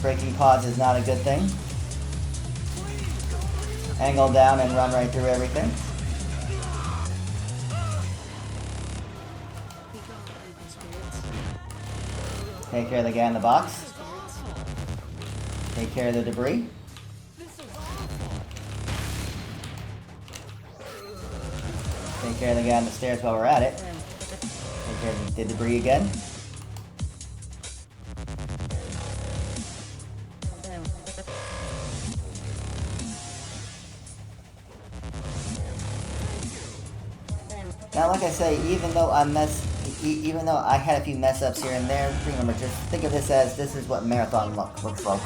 Breaking pods is not a good thing. Angle down and run right through everything. Take care of the guy in the box. Take care of the debris. Take care of the guy on the stairs while we're at it. Take care of the debris again. Now, like I say, even though I had a few mess ups here and there, remember, just think of this as this is what marathon looks like.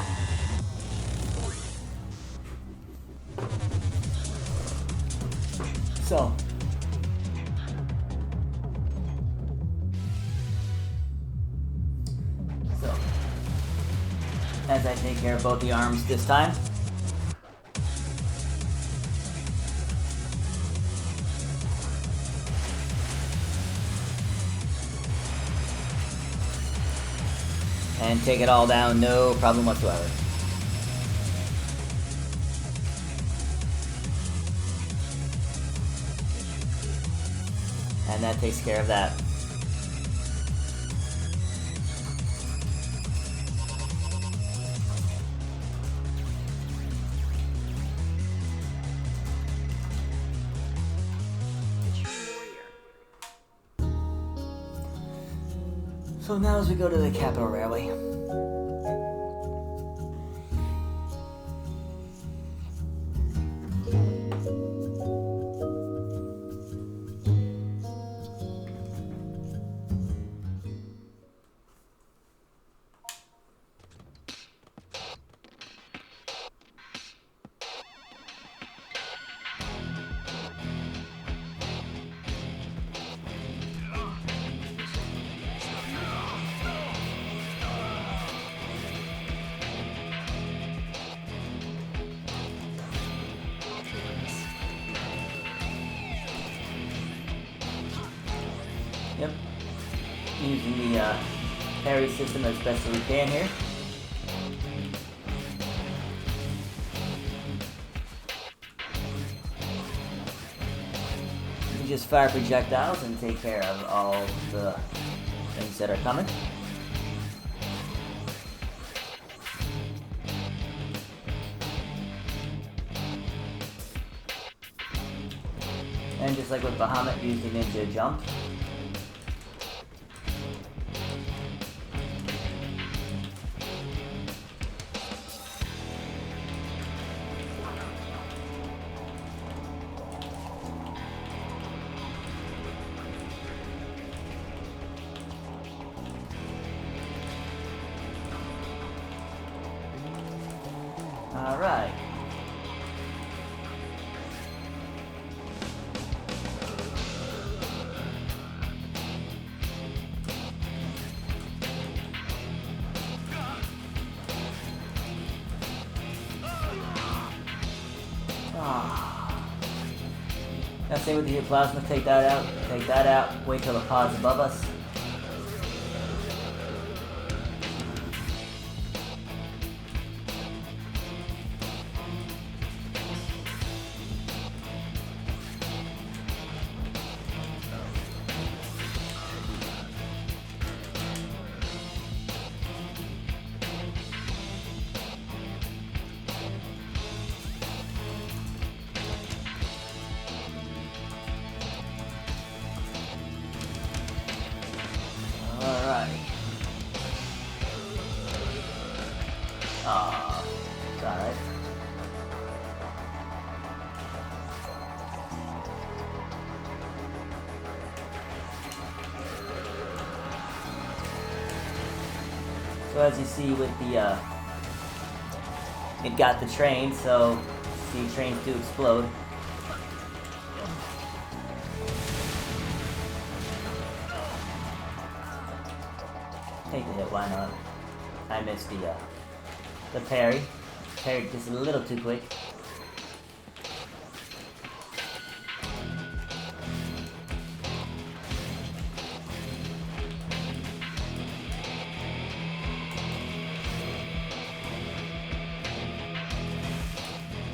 So, as I take care of both the arms this time. And take it all down, no problem whatsoever. And that takes care of that. the true warrior. So now as we go to the Capitol Railway. Yep. Using the parry system as best as we can here. You can just fire projectiles and take care of all the things that are coming. And just like with Bahamut, use the ninja jump. Alright. Now stay with the plasma, take that out, wait till the pod's above us. It's alright. So as you see with the, it got the train, so see trains do explode. Take the hit, why not? I missed the parry. Parried just a little too quick.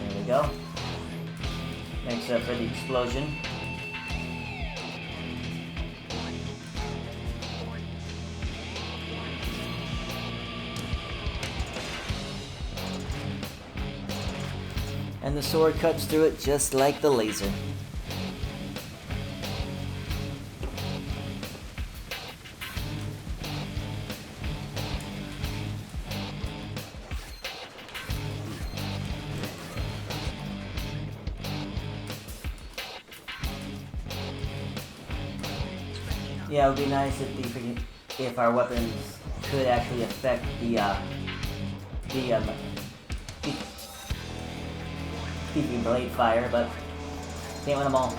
There we go. Makes up for the explosion. And the sword cuts through it just like the laser. Yeah, it would be nice if our weapons could actually affect keeping blade fire, but can't win them all.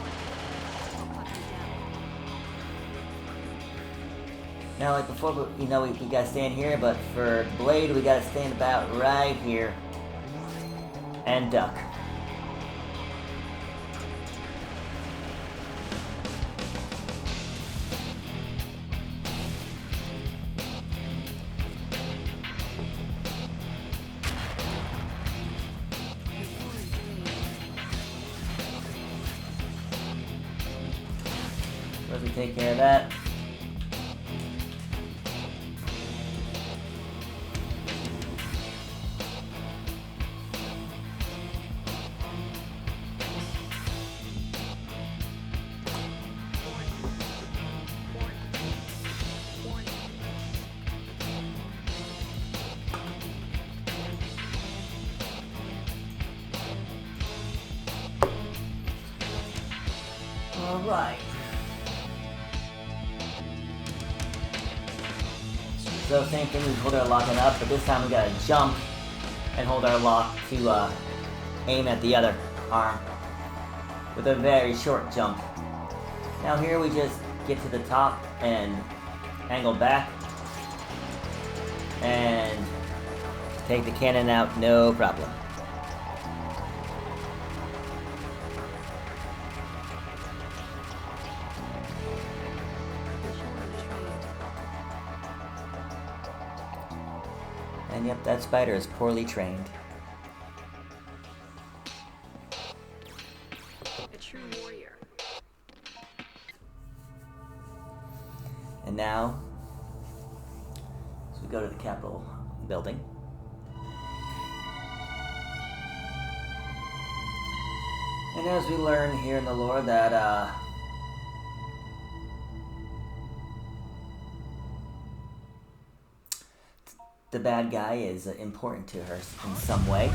Now, like before, we gotta stand here, but for blade, we gotta stand about right here and duck. Let me take care of that. All right. So same thing, we hold our lock and up, but this time we gotta jump and hold our lock to aim at the other arm with a very short jump. Now here we just get to the top and angle back and take the cannon out, no problem. And yep, that spider is poorly trained. A true warrior. And now, so we go to the Capitol building. And as we learn here in the lore that, the bad guy is important to her in some way.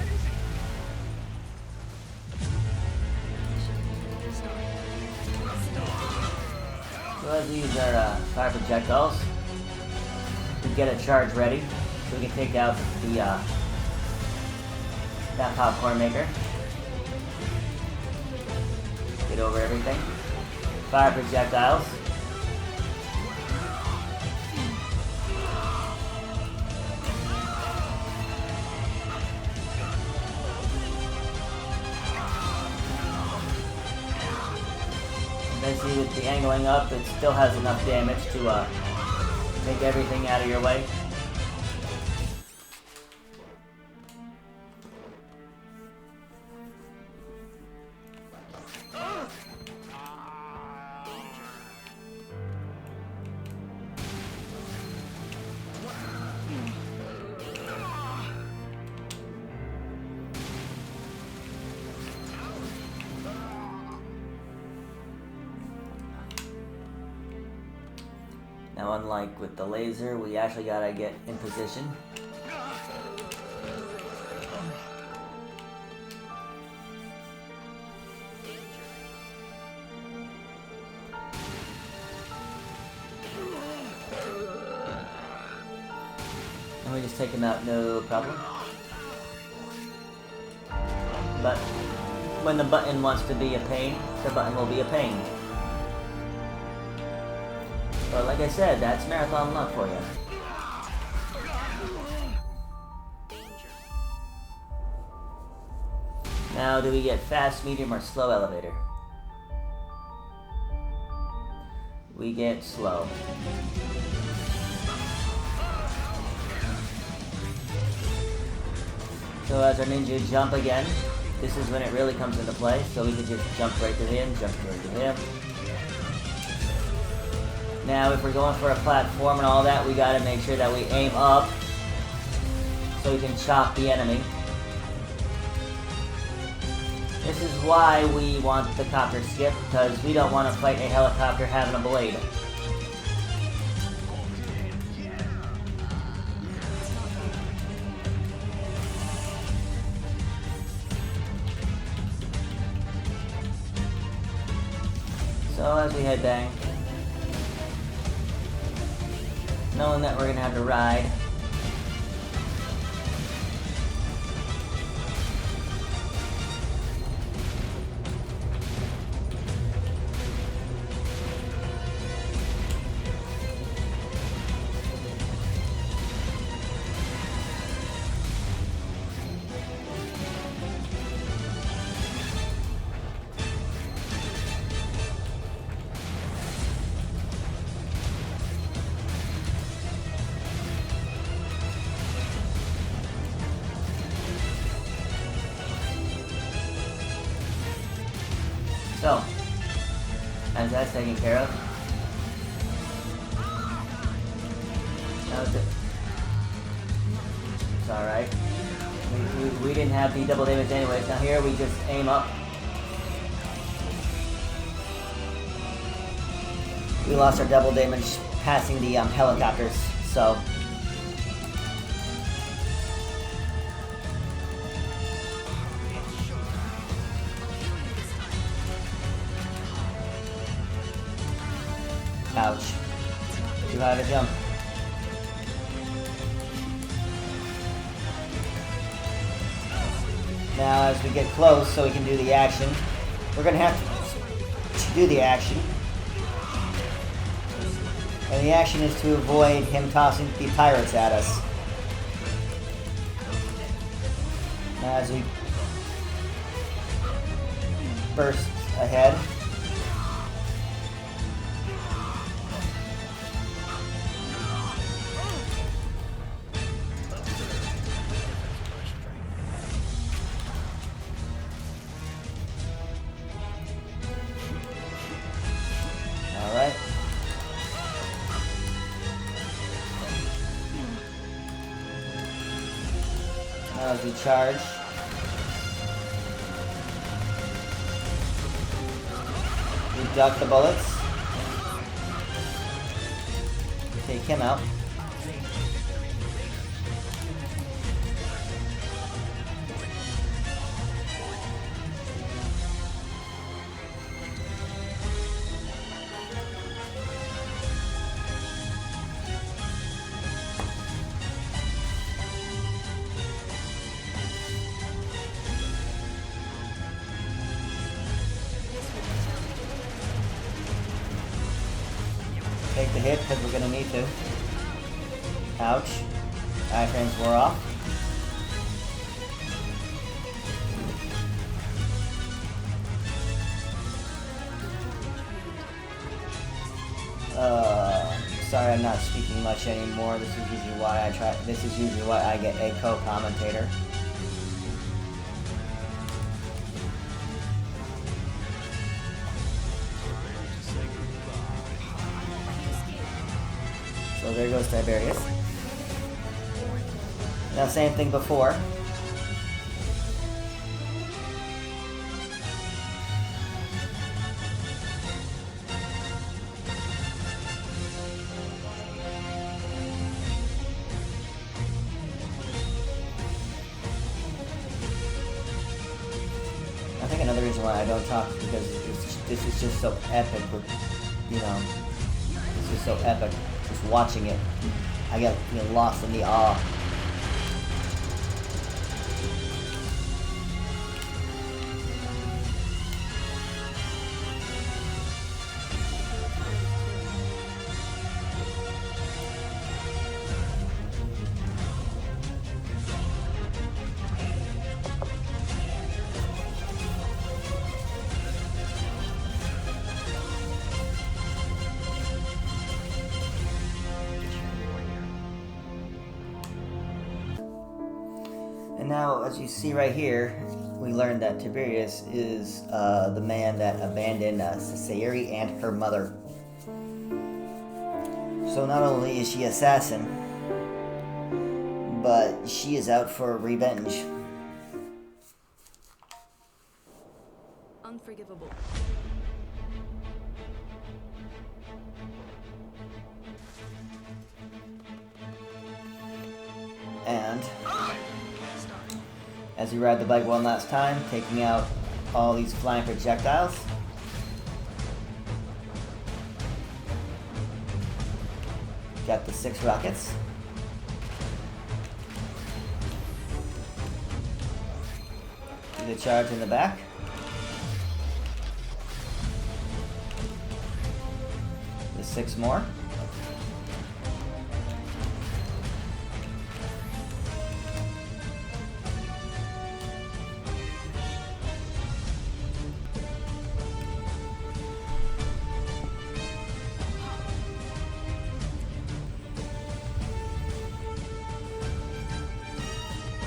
So as we use our fire projectiles, we get a charge ready so we can take out the that popcorn maker. Get over everything. Fire projectiles. Basically, with the angling up, it still has enough damage to take everything out of your way. Now, unlike with the laser, we actually gotta get in position. And we just take him out, no problem. But when the button wants to be a pain, the button will be a pain. But like I said, that's marathon luck for you. Now, do we get fast, medium, or slow elevator? We get slow. So as our ninja jump again, this is when it really comes into play. So we can just jump right to him, jump right to him. Now, if we're going for a platform and all that, we gotta make sure that we aim up so we can chop the enemy. This is why we want the copter skip, because we don't want to fight a helicopter having a blade. So as we head down, knowing that we're gonna have to ride. So, as that's taken care of, now it's alright. We didn't have the double damage anyways. Now here we just aim up. We lost our double damage passing the helicopters, so... Ouch. Too high to jump. Now as we get close so we can do the action, we're going to have to do the action. And the action is to avoid him tossing the pirates at us. Now as we burst ahead. Alright. Now as we charge. We duck the bullets. Take him out. to hit because we're gonna need to. Ouch. Iframes wore off. Sorry, I'm not speaking much anymore. This is usually why I get a co-commentator. So there goes Tiberius. Now, same thing before. I think another reason why I don't talk is because this is just so epic with, it's just so epic. Just watching it, I get lost in the awe. And now, as you see right here, we learned that Tiberius is the man that abandoned Sayuri and her mother. So not only is she assassin, but she is out for revenge. Unforgivable. And as you ride the bike one last time, taking out all these flying projectiles. Got the 6 rockets. Do the charge in the back. The 6 more.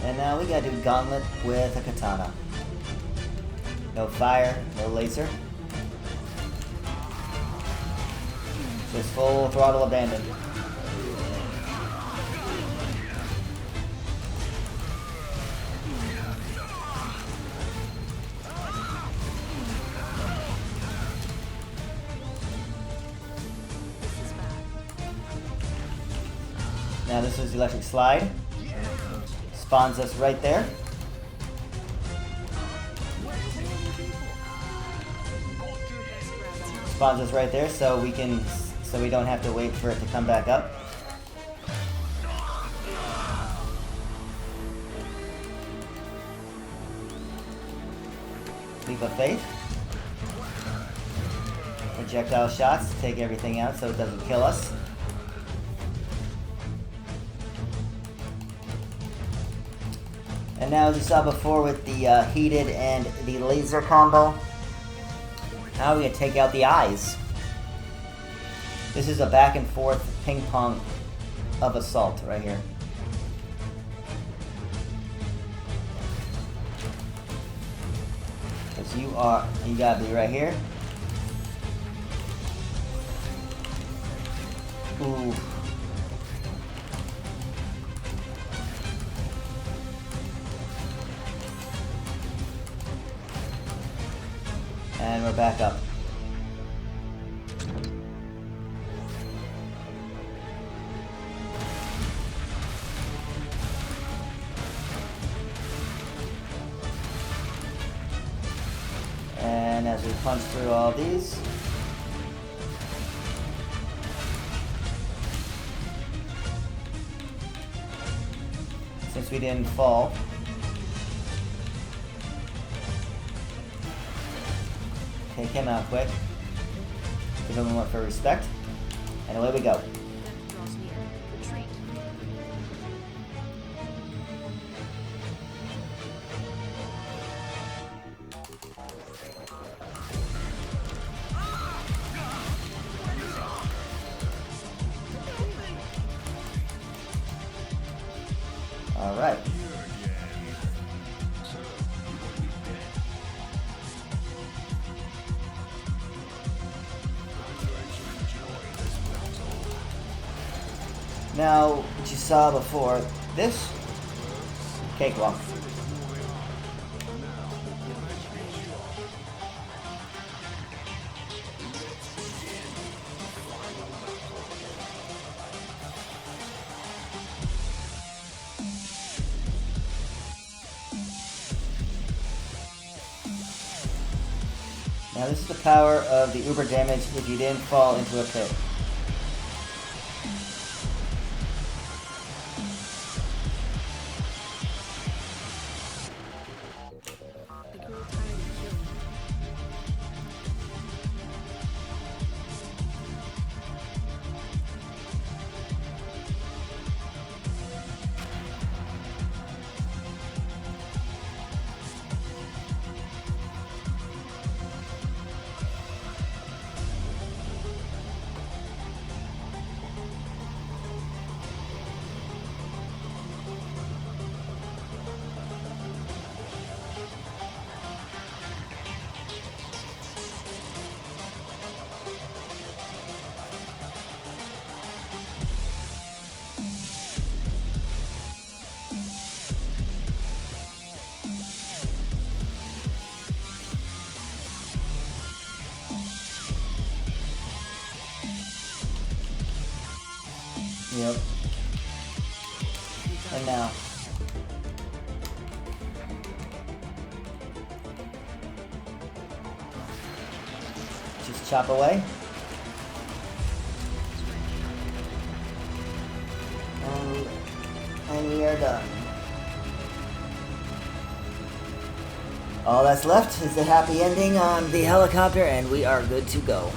And now we gotta do Gauntlet with a katana. No fire, no laser. Just full throttle abandon. Now this is the electric slide. Spawns us right there. Spawns us right there, so we don't have to wait for it to come back up. Leap of Faith. Projectile shots to take everything out so it doesn't kill us. And now, as you saw before with the heated and the laser combo, now we're going to take out the eyes. This is a back and forth ping pong of assault right here. Because you gotta be right here. Ooh. And we're back up. And as we punch through all these, since we didn't fall, take him out quick. Give him one for respect. And away we go. Death draws near. Retreat. All right. Now, what you saw before, this cakewalk. Now this is the power of the uber damage if you didn't fall into a pit. I grow tired of killing. Yep. And now. Just chop away. And we are done. All that's left is the happy ending on The helicopter, and we are good to go.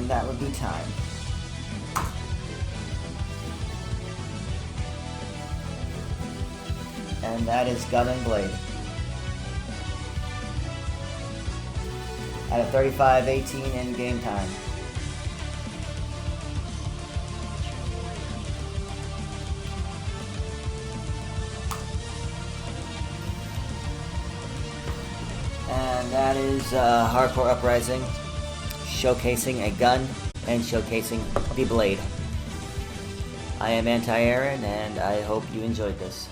and that would be time. And that is Gun and Blade. At a 35-18 in game time. And that is Hardcore Uprising, showcasing a gun and showcasing the blade. I am Anti-Aaron, and I hope you enjoyed this.